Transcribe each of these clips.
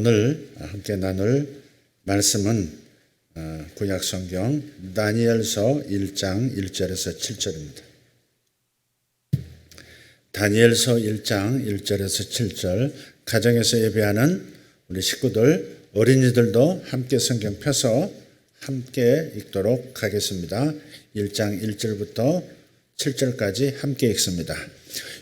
오늘 함께 나눌 말씀은 구약성경 다니엘서 1장 1절에서 7절입니다. 다니엘서 1장 1절에서 7절 가정에서 예배하는 우리 식구들, 어린이들도 함께 성경 펴서 함께 읽도록 하겠습니다. 1장 1절부터 7절까지 함께 읽습니다.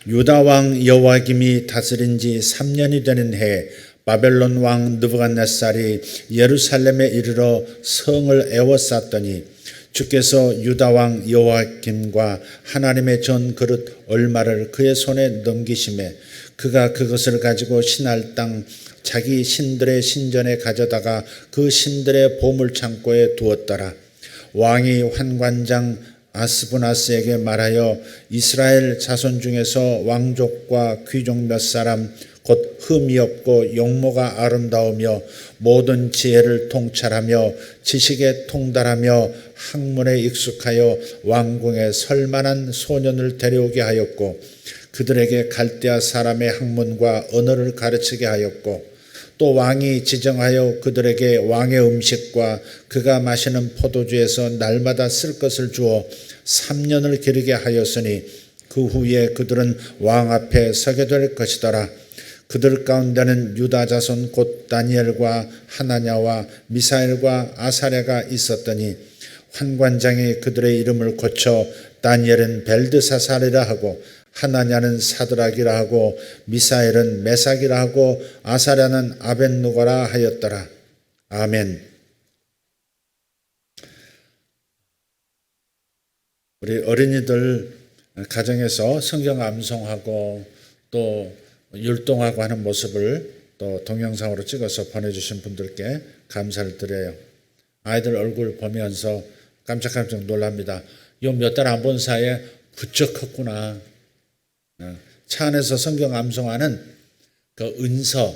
유다 왕 여호야김이 다스린 지 3년이 되는 해 바벨론 왕 느부갓네살이 예루살렘에 이르러 성을 에워쌌더니 주께서 유다 왕 여호야김과 하나님의 전 그릇 얼마를 그의 손에 넘기심에 그가 그것을 가지고 신할 땅 자기 신들의 신전에 가져다가 그 신들의 보물 창고에 두었더라. 왕이 환관장 아스부나스에게 말하여 이스라엘 자손 중에서 왕족과 귀족 몇 사람 곧 흠이 없고 용모가 아름다우며 모든 지혜를 통찰하며 지식에 통달하며 학문에 익숙하여 왕궁에 설만한 소년을 데려오게 하였고 그들에게 갈대아 사람의 학문과 언어를 가르치게 하였고 또 왕이 지정하여 그들에게 왕의 음식과 그가 마시는 포도주에서 날마다 쓸 것을 주어 3년을 기르게 하였으니 그 후에 그들은 왕 앞에 서게 될 것이더라. 그들 가운데는 유다 자손 곧 다니엘과 하나냐와 미사엘과 아사랴가 있었더니 환관장이 그들의 이름을 고쳐 다니엘은 벨드사살이라 하고 하나냐는 사드락이라 하고 미사엘은 메삭이라 하고 아사랴는 아벳누고라 하였더라. 아멘. 우리 어린이들 가정에서 성경 암송하고 또 율동하고 하는 모습을 또 동영상으로 찍어서 보내주신 분들께 감사를 드려요. 아이들 얼굴 보면서 깜짝깜짝 놀랍니다. 요 몇 달 안 본 사이에 부쩍 컸구나. 차 안에서 성경 암송하는 그 은서,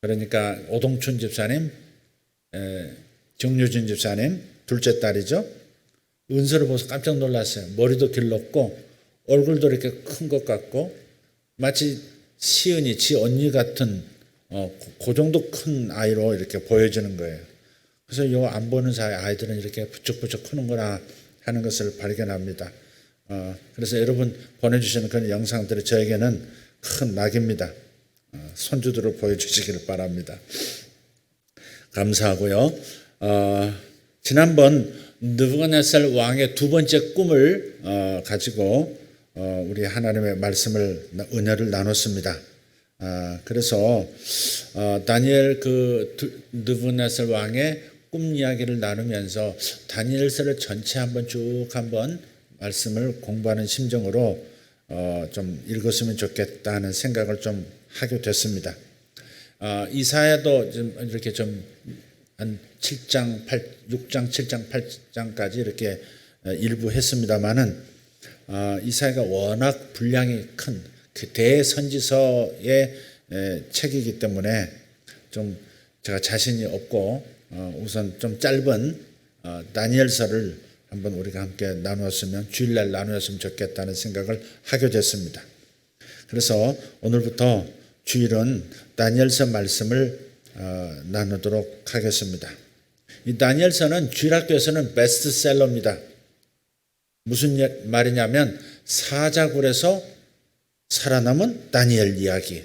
그러니까 오동춘 집사님, 정유진 집사님 둘째 딸이죠. 은서를 보면서 깜짝 놀랐어요. 머리도 길렀고 얼굴도 이렇게 큰 것 같고 마치 시은이 지 언니 같은 그 정도 큰 아이로 이렇게 보여지는 거예요. 그래서 요 안 보는 사이 아이들은 이렇게 부쩍부쩍 크는구나 하는 것을 발견합니다. 그래서 여러분 보내주시는 그런 영상들이 저에게는 큰 낙입니다. 손주들을 보여주시기를 바랍니다. 감사하고요. 지난번 느부갓네살 왕의 두 번째 꿈을 가지고 우리 하나님의 말씀을 은혜를 나눴습니다. 그래서 다니엘 느부갓네살 왕의 꿈 이야기를 나누면서 다니엘서를 전체 한번 쭉 한번 말씀을 공부하는 심정으로 좀 읽었으면 좋겠다 하는 생각을 좀 하게 됐습니다. 이사야도 좀 이렇게 좀 한 6장, 7장, 8장까지 이렇게 일부 했습니다만은 이사야가 워낙 분량이 큰 그 대선지서의 책이기 때문에 좀 제가 자신이 없고 우선 좀 짧은 다니엘서를 한번 우리가 함께 나누었으면 주일날 나누었으면 좋겠다는 생각을 하게 됐습니다. 그래서 오늘부터 주일은 다니엘서 말씀을 나누도록 하겠습니다. 이 다니엘서는 주일학교에서는 베스트셀러입니다. 무슨 말이냐면 사자굴에서 살아남은 다니엘 이야기,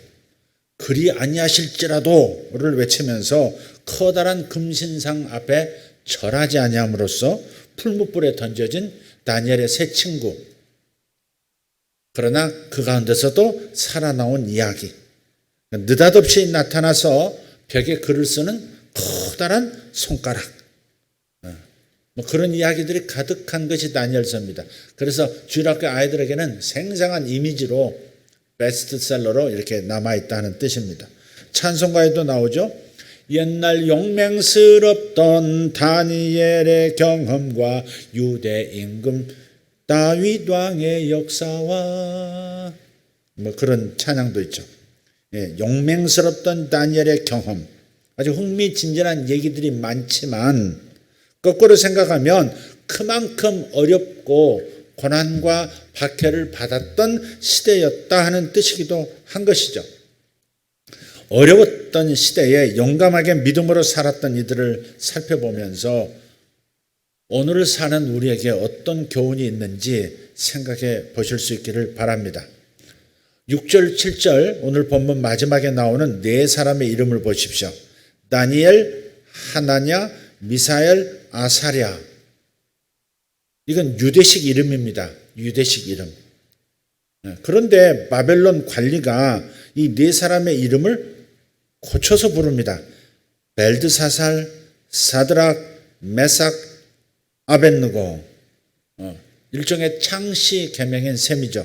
그리 아니하실지라도를 외치면서 커다란 금신상 앞에 절하지 아니함으로써 풀무불에 던져진 다니엘의 세 친구, 그러나 그 가운데서도 살아나온 이야기, 느닷없이 나타나서 벽에 글을 쓰는 커다란 손가락, 뭐 그런 이야기들이 가득한 것이 다니엘서입니다. 그래서 주일학교 아이들에게는 생생한 이미지로 베스트셀러로 이렇게 남아있다는 뜻입니다. 찬송가에도 나오죠. 옛날 용맹스럽던 다니엘의 경험과 유대 임금 다윗 왕의 역사와 뭐 그런 찬양도 있죠. 용맹스럽던 다니엘의 경험, 아주 흥미진진한 얘기들이 많지만 거꾸로 생각하면 그만큼 어렵고 고난과 박해를 받았던 시대였다 하는 뜻이기도 한 것이죠. 어려웠던 시대에 용감하게 믿음으로 살았던 이들을 살펴보면서 오늘을 사는 우리에게 어떤 교훈이 있는지 생각해 보실 수 있기를 바랍니다. 6절, 7절 오늘 본문 마지막에 나오는 네 사람의 이름을 보십시오. 다니엘, 하나냐, 미사엘, 아사랴. 이건 유대식 이름입니다. 유대식 이름. 그런데 바벨론 관리가 이 네 사람의 이름을 고쳐서 부릅니다. 벨드사살, 사드락, 메삭, 아벳느고. 일종의 창시 계명인 셈이죠.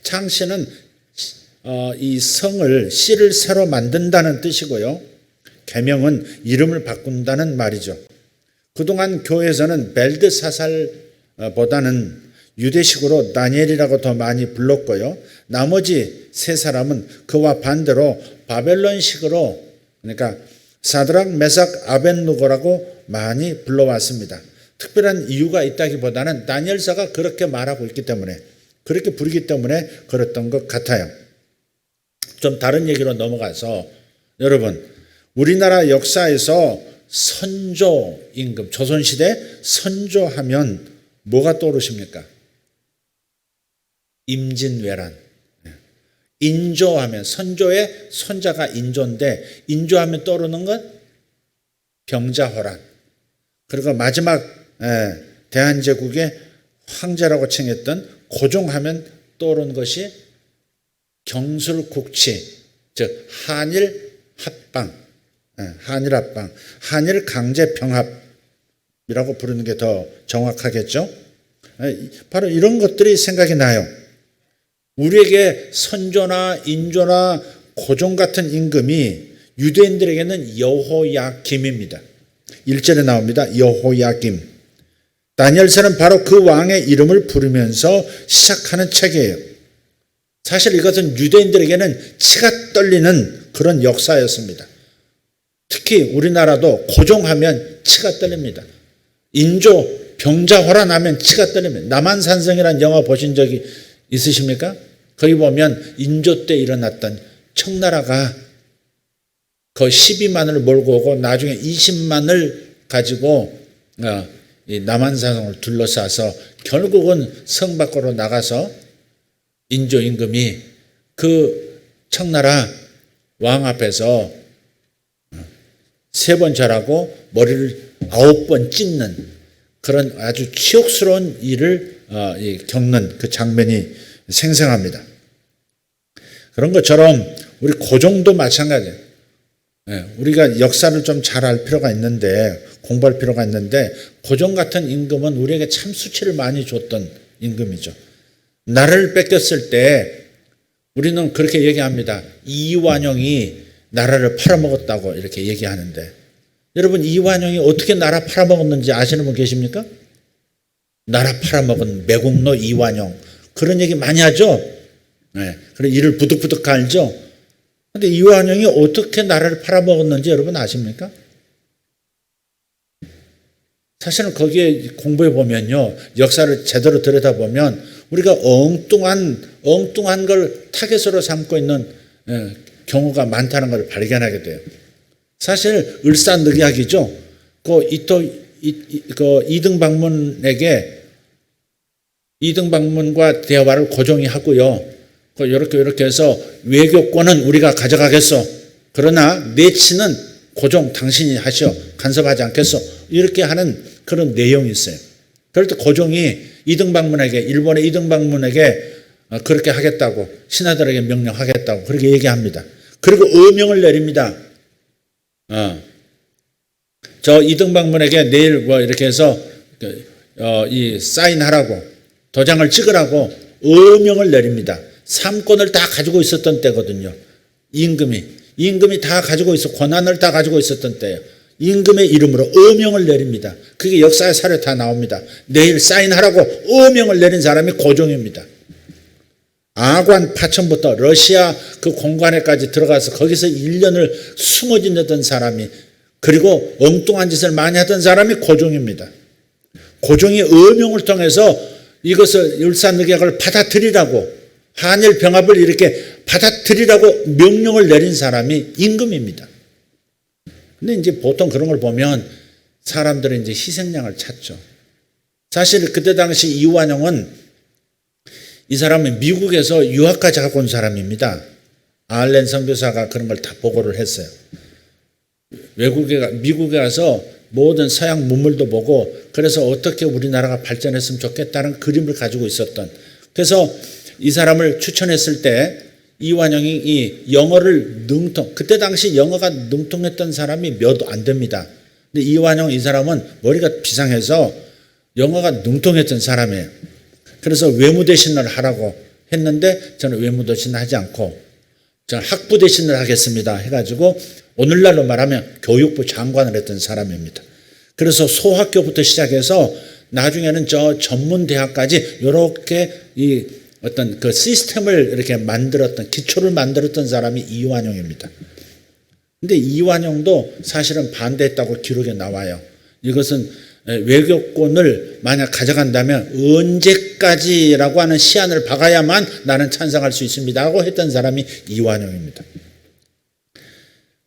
창시는 이 성을 씨를 새로 만든다는 뜻이고요. 계명은 이름을 바꾼다는 말이죠. 그동안 교회에서는 벨드사살보다는 유대식으로 다니엘이라고 더 많이 불렀고요. 나머지 세 사람은 그와 반대로 바벨론식으로, 그러니까 사드락, 메삭, 아벳느고라고 많이 불러왔습니다. 특별한 이유가 있다기보다는 다니엘서가 그렇게 말하고 있기 때문에, 그렇게 부르기 때문에 그랬던 것 같아요. 좀 다른 얘기로 넘어가서 여러분, 우리나라 역사에서 선조 임금, 조선시대 선조하면 뭐가 떠오르십니까? 임진왜란. 인조하면, 선조의 손자가 인조인데 인조하면 떠오르는 건 병자호란. 그리고 마지막 대한제국의 황제라고 칭했던 고종하면 떠오르는 것이 경술국치, 즉 한일 합방, 한일 합방, 한일 강제 병합이라고 부르는 게 더 정확하겠죠. 바로 이런 것들이 생각이 나요. 우리에게 선조나 인조나 고종 같은 임금이 유대인들에게는 여호야김입니다. 1절에 나옵니다. 여호야김. 다니엘서는 바로 그 왕의 이름을 부르면서 시작하는 책이에요. 사실 이것은 유대인들에게는 치가 떨리는 그런 역사였습니다. 특히 우리나라도 고종하면 치가 떨립니다. 인조, 병자호란 하면 치가 떨립니다. 남한산성이라는 영화 보신 적이 있으십니까? 거기 보면 인조 때 일어났던 청나라가 그 12만을 몰고 오고 나중에 20만을 가지고 이 남한산성을 둘러싸서 결국은 성 밖으로 나가서 인조 임금이 그 청나라 왕 앞에서 3번 절하고 머리를 9번 찢는 그런 아주 치욕스러운 일을 겪는 그 장면이 생생합니다. 그런 것처럼 우리 고종도 마찬가지예요. 우리가 역사를 좀 잘 알 필요가 있는데, 공부할 필요가 있는데, 고종 같은 임금은 우리에게 참 수치를 많이 줬던 임금이죠. 나라를 뺏겼을 때 우리는 그렇게 얘기합니다. 이완용이 나라를 팔아먹었다고 이렇게 얘기하는데, 여러분 이완용이 어떻게 나라 팔아먹었는지 아시는 분 계십니까? 나라 팔아먹은 매국노 이완용, 그런 얘기 많이 하죠. 그래 이를 부득부득 갈죠. 그런데 이완용이 어떻게 나라를 팔아먹었는지 여러분 아십니까? 사실은 거기에 공부해 보면요, 역사를 제대로 들여다보면 우리가 엉뚱한 걸 타겟으로 삼고 있는 경우가 많다는 걸 발견하게 돼요. 사실 을사늑약이죠. 이등방문과 대화를 고종이 하고요. 이렇게 해서 외교권은 우리가 가져가겠어. 그러나 내치는 고종 당신이 하시오. 간섭하지 않겠어. 이렇게 하는 그런 내용이 있어요. 그럴 때 고종이 이등방문에게, 일본의 이등방문에게 그렇게 하겠다고, 신하들에게 명령하겠다고 그렇게 얘기합니다. 그리고 어명을 내립니다. 저 이등방문에게 내일 이렇게 해서 이 사인하라고, 도장을 찍으라고 어명을 내립니다. 삼권을 다 가지고 있었던 때거든요. 임금이 다 가지고 있어, 권한을 다 가지고 있었던 때예요. 임금의 이름으로 어명을 내립니다. 그게 역사의 사례 다 나옵니다. 내일 사인하라고 어명을 내린 사람이 고종입니다. 아관 파천부터 러시아 그 공간에까지 들어가서 거기서 1년을 숨어 지내던 사람이, 그리고 엉뚱한 짓을 많이 하던 사람이 고종입니다. 고종이 어명을 통해서 이것을 을사늑약을 받아들이라고 한일 병합을 이렇게 받아들이라고 명령을 내린 사람이 임금입니다. 근데 이제 보통 그런 걸 보면 사람들은 이제 희생양을 찾죠. 사실 그때 당시 이완용은 이 사람은 미국에서 유학까지 하고 온 사람입니다. 알렌 선교사가 그런 걸 다 보고를 했어요. 미국에 가서 모든 서양 문물도 보고 그래서 어떻게 우리나라가 발전했으면 좋겠다는 그림을 가지고 있었던, 그래서 이 사람을 추천했을 때 이완용이 이 영어를 그때 당시 영어가 능통했던 사람이 몇 안 됩니다. 근데 이완용 이 사람은 머리가 비상해서 영어가 능통했던 사람이에요. 그래서 외무대신을 하라고 했는데 저는 외무대신을 하지 않고 저는 학부대신을 하겠습니다 해가지고 오늘날로 말하면 교육부 장관을 했던 사람입니다. 그래서 소학교부터 시작해서 나중에는 저 전문대학까지 이렇게 이 어떤 그 시스템을 이렇게 만들었던, 기초를 만들었던 사람이 이완용입니다. 근데 이완용도 사실은 반대했다고 기록에 나와요. 이것은 외교권을 만약 가져간다면 언제까지라고 하는 시한을 박아야만 나는 찬성할 수 있습니다 하고 했던 사람이 이완용입니다.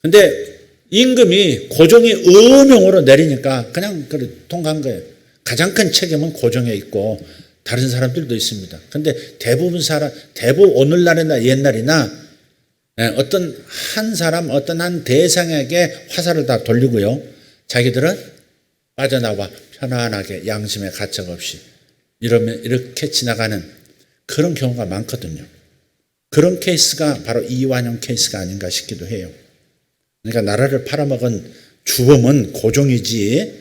근데 임금이 고종이 어명으로 내리니까 그냥 통과한 거예요. 가장 큰 책임은 고종에 있고 다른 사람들도 있습니다. 근데 대부분 오늘날이나 옛날이나 어떤 한 사람, 어떤 한 대상에게 화살을 다 돌리고요. 자기들은 빠져나와 편안하게 양심의 가책 없이 이렇게 지나가는 그런 경우가 많거든요. 그런 케이스가 바로 이완용 케이스가 아닌가 싶기도 해요. 그러니까 나라를 팔아먹은 주범은 고종이지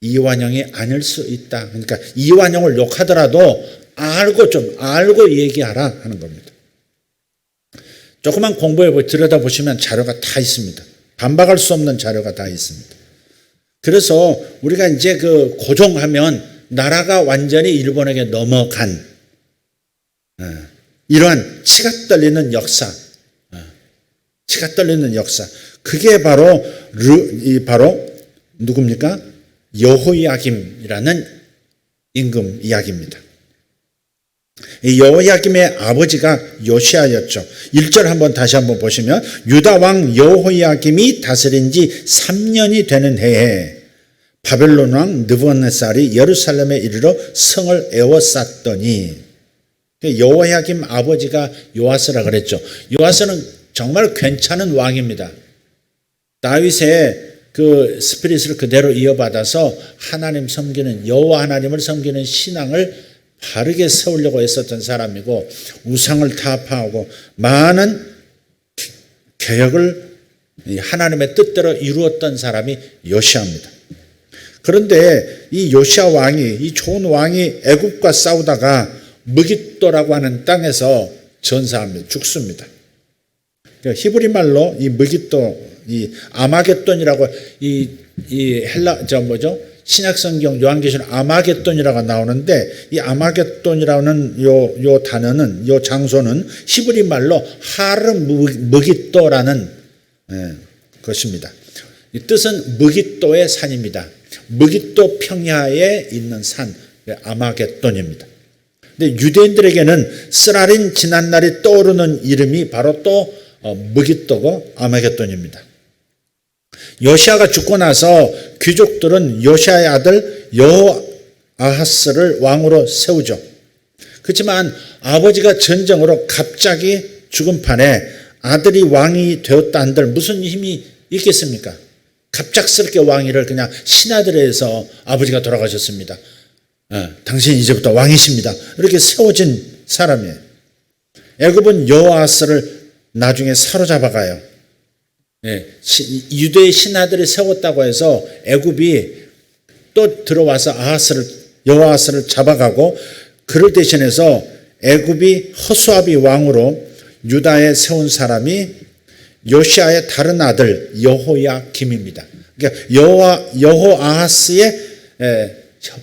이완용이 아닐 수 있다. 그러니까 이완용을 욕하더라도 알고 얘기하라 하는 겁니다. 조금만 공부해 들여다보시면 자료가 다 있습니다. 반박할 수 없는 자료가 다 있습니다. 그래서 우리가 이제 그 고종하면 나라가 완전히 일본에게 넘어간 이러한 치가 떨리는 역사, 그게 바로 누굽니까? 여호야김이라는 임금 이야기입니다. 이 여호야김의 아버지가 요시야였죠. 1절 한번 다시 한번 보시면 유다 왕 여호야김이 다스린 지 3년이 되는 해에 바벨론 왕 느부갓네살이 예루살렘에 이르러 성을 에워쌌더니, 여호야김 아버지가 요아스라 그랬죠. 요아스는 정말 괜찮은 왕입니다. 다윗의 그 스피릿을 그대로 이어받아서 하나님 섬기는, 여호와 하나님을 섬기는 신앙을 바르게 세우려고 했었던 사람이고 우상을 타파하고 많은 개혁을 하나님의 뜻대로 이루었던 사람이 요시야입니다. 그런데 이 요시야 왕이, 이 좋은 왕이 애굽과 싸우다가 무깃도라고 하는 땅에서 전사합니다. 죽습니다. 히브리 말로 이 무깃도, 이 아마겟돈이라고 이 헬라 신약 성경 요한계시록 아마겟돈이라고 나오는데, 이 아마겟돈이라는 요 단어는, 요 장소는 히브리 말로 하르 무깃도라는 것입니다. 이 뜻은 무깃도의 산입니다. 무깃도 평야에 있는 산, 아마겟돈입니다. 근데 유대인들에게는 쓰라린 지난날이 떠오르는 이름이 바로 또 무깃도고 아마겟돈입니다. 요시야가 죽고 나서 귀족들은 요시야의 아들 여호아하스를 왕으로 세우죠. 그렇지만 아버지가 전쟁으로 갑자기 죽은 판에 아들이 왕이 되었다 한들 무슨 힘이 있겠습니까? 갑작스럽게 왕위를 그냥 신하들에 의해서 아버지가 돌아가셨습니다. 당신이 이제부터 왕이십니다. 이렇게 세워진 사람이에요. 애굽은 여호아스를 나중에 사로잡아가요. 유대의 신하들이 세웠다고 해서 애굽이 또 들어와서 여호아스를 잡아가고, 그를 대신해서 애굽이 허수아비 왕으로 유다에 세운 사람이 요시야의 다른 아들 여호야김입니다. 그러니까 여호아하스의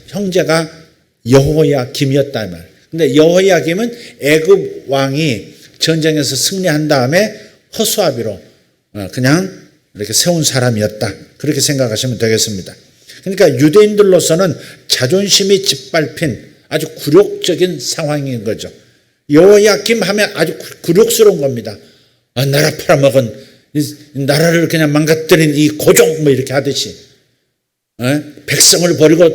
형제가 여호야김이었다 말. 근데 여호야김은 애굽 왕이 전쟁에서 승리한 다음에 허수아비로 그냥 이렇게 세운 사람이었다. 그렇게 생각하시면 되겠습니다. 그러니까 유대인들로서는 자존심이 짓밟힌 아주 굴욕적인 상황인 거죠. 여호야김 하면 아주 굴욕스러운 겁니다. 나라 팔아먹은, 나라를 그냥 망가뜨린 이 고종 뭐 이렇게 하듯이, 백성을 버리고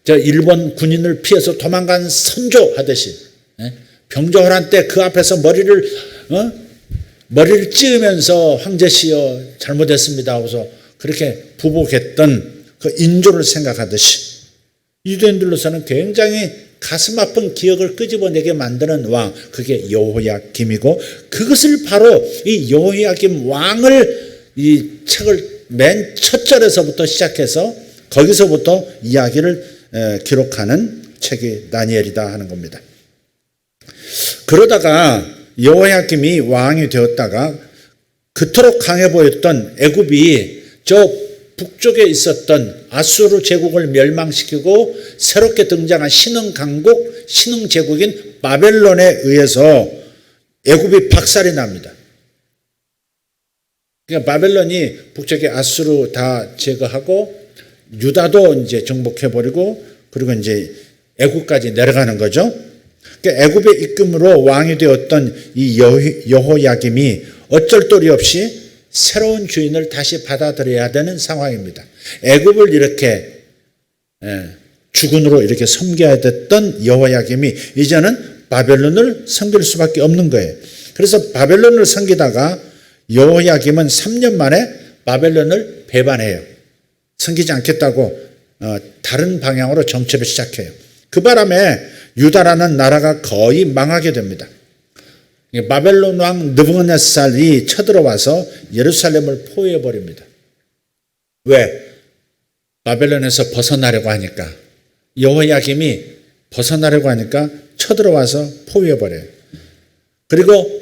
저 일본 군인을 피해서 도망간 선조 하듯이, 병조호란 때 그 앞에서 머리를 찌으면서 황제시여 잘못했습니다 하고서 그렇게 부복했던 그 인조를 생각하듯이, 유대인들로서는 굉장히 가슴 아픈 기억을 끄집어내게 만드는 왕, 그게 여호야김이고, 그것을 바로 이 여호야김 왕을 이 책을 맨 첫 절에서부터 시작해서 거기서부터 이야기를 기록하는 책이 다니엘이다 하는 겁니다. 그러다가 여호야김이 왕이 되었다가 그토록 강해 보였던 애굽이 저 북쪽에 있었던 아수르 제국을 멸망시키고 새롭게 등장한 신흥 강국, 신흥 제국인 바벨론에 의해서 애굽이 박살이 납니다. 그러니까 바벨론이 북쪽에 아수르 다 제거하고 유다도 이제 정복해버리고 그리고 이제 애굽까지 내려가는 거죠. 그러니까 애굽의 입김으로 왕이 되었던 이 여호야김이 어쩔 도리 없이 새로운 주인을 다시 받아들여야 되는 상황입니다. 애굽을 이렇게 주군으로 이렇게 섬겨야 됐던 여호야김이 이제는 바벨론을 섬길 수밖에 없는 거예요. 그래서 바벨론을 섬기다가 여호야김은 3년 만에 바벨론을 배반해요. 섬기지 않겠다고 다른 방향으로 정치를 시작해요. 그 바람에 유다라는 나라가 거의 망하게 됩니다. 바벨론 왕 느부갓네살이 쳐들어와서 예루살렘을 포위해버립니다. 왜? 바벨론에서 벗어나려고 하니까, 여호야김이 벗어나려고 하니까 쳐들어와서 포위해버려요. 그리고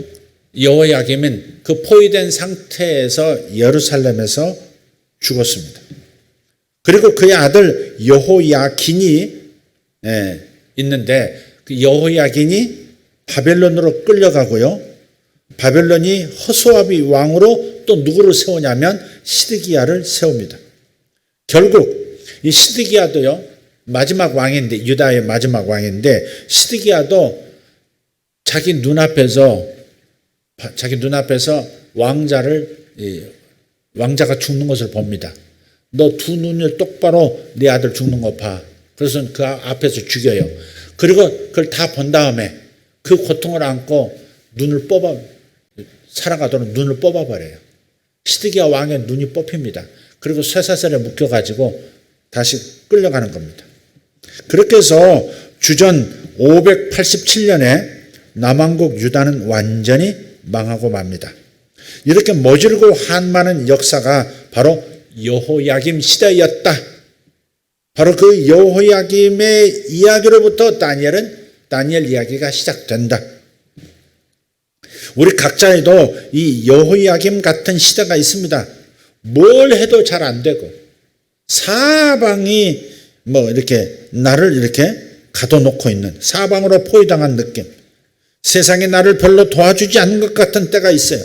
여호야김은 그 포위된 상태에서 예루살렘에서 죽었습니다. 그리고 그의 아들 여호야긴이 있는데 그 여호야긴이 바벨론으로 끌려가고요. 바벨론이 허수아비 왕으로 또 누구를 세우냐면 시드기야를 세웁니다. 결국 이 시드기야도요, 마지막 왕인데, 유다의 마지막 왕인데, 시드기야도 자기 눈앞에서 왕자가 죽는 것을 봅니다. 너 두 눈을 똑바로 네 아들 죽는 거 봐. 그래서 그 앞에서 죽여요. 그리고 그걸 다 본 다음에 그 고통을 안고 살아가도록 눈을 뽑아버려요. 시드기야 왕의 눈이 뽑힙니다. 그리고 쇠사슬에 묶여가지고 다시 끌려가는 겁니다. 그렇게 해서 주전 587년에 남왕국 유다는 완전히 망하고 맙니다. 이렇게 모질고 한많은 역사가 바로 여호야김 시대였다. 바로 그 여호야김의 이야기로부터 다니엘 이야기가 시작된다. 우리 각자에도 이 여호야김 같은 시대가 있습니다. 뭘 해도 잘 안 되고 사방이 이렇게 나를 이렇게 가둬놓고 있는, 사방으로 포위당한 느낌, 세상이 나를 별로 도와주지 않는 것 같은 때가 있어요.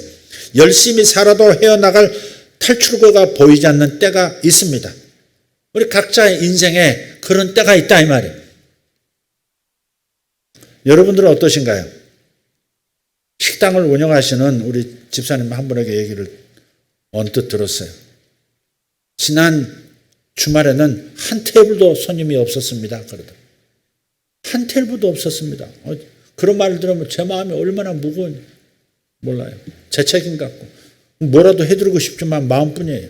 열심히 살아도 헤어나갈 탈출구가 보이지 않는 때가 있습니다. 우리 각자의 인생에 그런 때가 있다 이 말이에요. 여러분들은 어떠신가요? 식당을 운영하시는 우리 집사님 한 분에게 얘기를 언뜻 들었어요. 지난 주말에는 한 테이블도 손님이 없었습니다. 그러더라고요. 한 테이블도 없었습니다. 그런 말을 들으면 제 마음이 얼마나 무거운지 몰라요. 제 책임 같고 뭐라도 해드리고 싶지만 마음뿐이에요.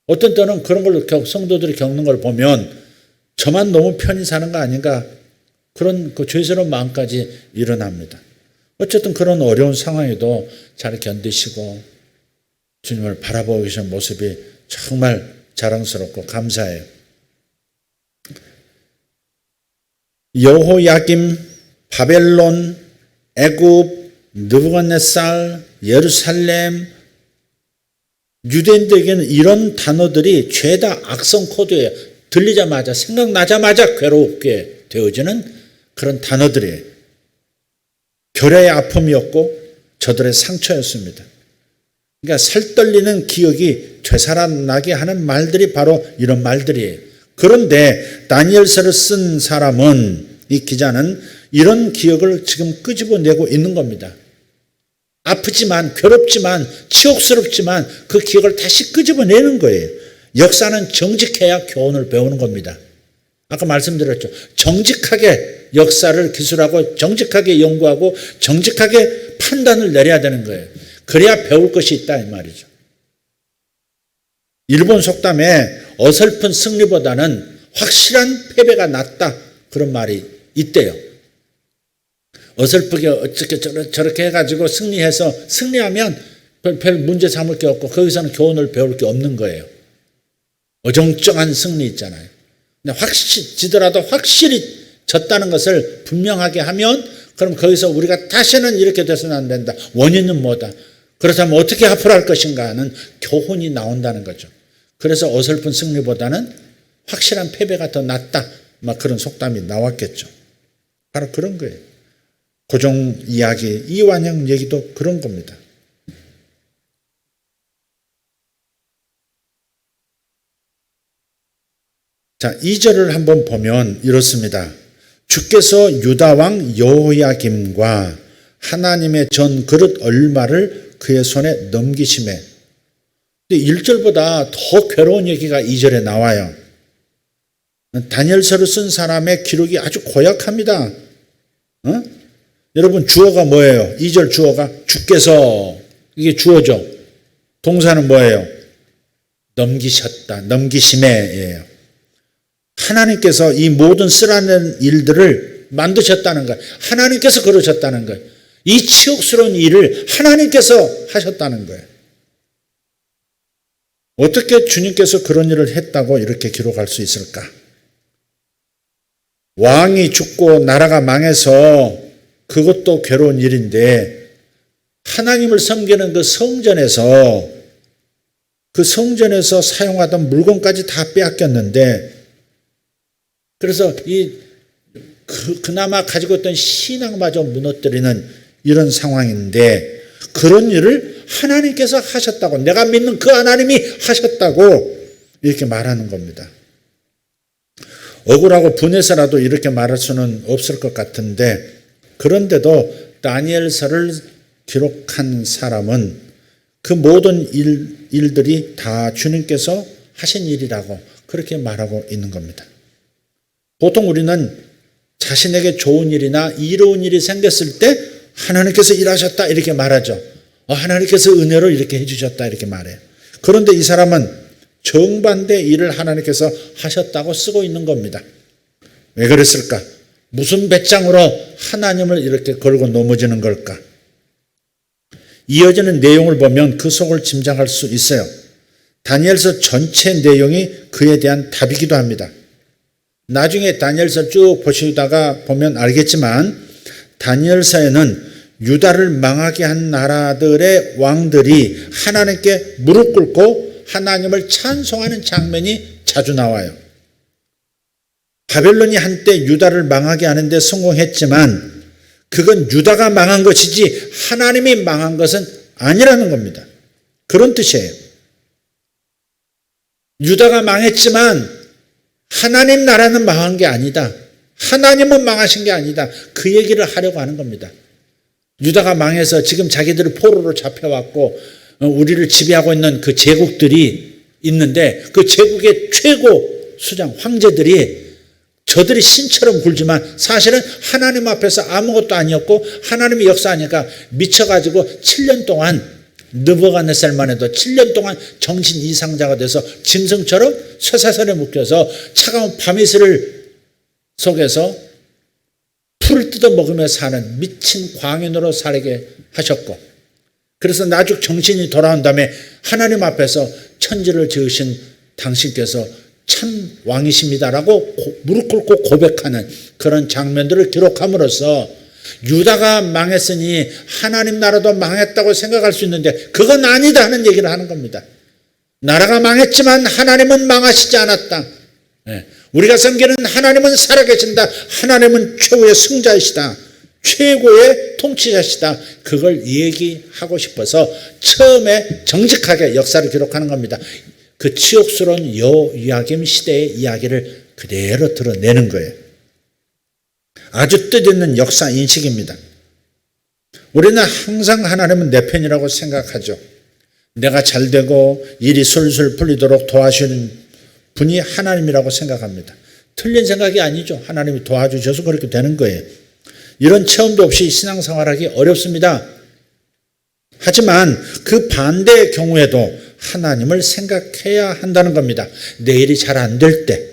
어떤 때는 그런 걸 성도들이 겪는 걸 보면 저만 너무 편히 사는 거 아닌가, 그런 그 죄스러운 마음까지 일어납니다. 어쨌든 그런 어려운 상황에도 잘 견디시고 주님을 바라보고 계신 모습이 정말 자랑스럽고 감사해요. 여호야김, 바벨론, 애굽, 느부갓네살, 예루살렘, 유대인들에게는 이런 단어들이 죄다 악성 코드예요. 들리자마자, 생각나자마자 괴롭게 되어지는 그런 단어들이에요. 결여의 아픔이었고 저들의 상처였습니다. 그러니까 살떨리는 기억이 되살아나게 하는 말들이 바로 이런 말들이에요. 그런데 다니엘서를 쓴 사람은 이 기자는 이런 기억을 지금 끄집어내고 있는 겁니다. 아프지만, 괴롭지만, 치욕스럽지만 그 기억을 다시 끄집어내는 거예요. 역사는 정직해야 교훈을 배우는 겁니다. 아까 말씀드렸죠. 정직하게 역사를 기술하고 정직하게 연구하고 정직하게 판단을 내려야 되는 거예요. 그래야 배울 것이 있다 이 말이죠. 일본 속담에 어설픈 승리보다는 확실한 패배가 낫다 그런 말이 있대요. 어설프게 어떻게 저렇게 해가지고 승리하면 별 문제 삼을 게 없고 거기서는 교훈을 배울 게 없는 거예요. 어정쩡한 승리 있잖아요. 근데 지더라도 확실히 졌다는 것을 분명하게 하면 그럼 거기서 우리가 다시는 이렇게 돼서는 안 된다. 원인은 뭐다. 그렇다면 어떻게 앞으로 할 것인가 하는 교훈이 나온다는 거죠. 그래서 어설픈 승리보다는 확실한 패배가 더 낫다. 막 그런 속담이 나왔겠죠. 바로 그런 거예요. 고종 이야기, 이완영 얘기도 그런 겁니다. 자, 2절을 한번 보면 이렇습니다. 주께서 유다왕 여호야김과 하나님의 전 그릇 얼마를 그의 손에 넘기심에. 1절보다 더 괴로운 얘기가 2절에 나와요. 다니엘서를 쓴 사람의 기록이 아주 고약합니다. 여러분 주어가 뭐예요? 2절 주어가 주께서, 이게 주어죠. 동사는 뭐예요? 넘기셨다, 넘기심에예요. 하나님께서 이 모든 쓰라는 일들을 만드셨다는 거예요. 하나님께서 그러셨다는 거예요. 이 치욕스러운 일을 하나님께서 하셨다는 거예요. 어떻게 주님께서 그런 일을 했다고 이렇게 기록할 수 있을까? 왕이 죽고 나라가 망해서 그것도 괴로운 일인데 하나님을 섬기는 그 성전에서 사용하던 물건까지 다 빼앗겼는데 그래서 그나마 가지고 있던 신앙마저 무너뜨리는 이런 상황인데 그런 일을 하나님께서 하셨다고, 내가 믿는 그 하나님이 하셨다고 이렇게 말하는 겁니다. 억울하고 분해서라도 이렇게 말할 수는 없을 것 같은데 그런데도 다니엘서를 기록한 사람은 그 모든 일들이 다 주님께서 하신 일이라고 그렇게 말하고 있는 겁니다. 보통 우리는 자신에게 좋은 일이나 이로운 일이 생겼을 때 하나님께서 일하셨다 이렇게 말하죠. 하나님께서 은혜로 이렇게 해주셨다 이렇게 말해요. 그런데 이 사람은 정반대 일을 하나님께서 하셨다고 쓰고 있는 겁니다. 왜 그랬을까? 무슨 배짱으로 하나님을 이렇게 걸고 넘어지는 걸까? 이어지는 내용을 보면 그 속을 짐작할 수 있어요. 다니엘서 전체 내용이 그에 대한 답이기도 합니다. 나중에 다니엘서 쭉 보시다가 보면 알겠지만 다니엘서에는 유다를 망하게 한 나라들의 왕들이 하나님께 무릎 꿇고 하나님을 찬송하는 장면이 자주 나와요. 바벨론이 한때 유다를 망하게 하는데 성공했지만 그건 유다가 망한 것이지 하나님이 망한 것은 아니라는 겁니다. 그런 뜻이에요. 유다가 망했지만 하나님 나라는 망한 게 아니다. 하나님은 망하신 게 아니다. 그 얘기를 하려고 하는 겁니다. 유다가 망해서 지금 자기들이 포로로 잡혀왔고 우리를 지배하고 있는 그 제국들이 있는데 그 제국의 최고 수장 황제들이 저들이 신처럼 굴지만 사실은 하나님 앞에서 아무것도 아니었고 하나님이 역사하니까 미쳐가지고 7년 동안 느부갓네살만 해도 7년 동안 정신 이상자가 돼서 짐승처럼 쇠사슬에 묶여서 차가운 밤이슬 속에서 풀을 뜯어 먹으며 사는 미친 광인으로 살게 하셨고 그래서 나중 정신이 돌아온 다음에 하나님 앞에서 천지를 지으신 당신께서 참 왕이십니다라고 무릎 꿇고 고백하는 그런 장면들을 기록함으로써 유다가 망했으니 하나님 나라도 망했다고 생각할 수 있는데 그건 아니다 하는 얘기를 하는 겁니다. 나라가 망했지만 하나님은 망하시지 않았다. 우리가 섬기는 하나님은 살아계신다. 하나님은 최후의 승자이시다. 최고의 통치자시다. 그걸 얘기하고 싶어서 처음에 정직하게 역사를 기록하는 겁니다. 그 치욕스러운 여호야김 시대의 이야기를 그대로 드러내는 거예요. 아주 뜻있는 역사 인식입니다. 우리는 항상 하나님은 내 편이라고 생각하죠. 내가 잘되고 일이 술술 풀리도록 도와주는 분이 하나님이라고 생각합니다. 틀린 생각이 아니죠. 하나님이 도와주셔서 그렇게 되는 거예요. 이런 체험도 없이 신앙생활하기 어렵습니다. 하지만 그 반대의 경우에도 하나님을 생각해야 한다는 겁니다. 내 일이 잘 안 될 때,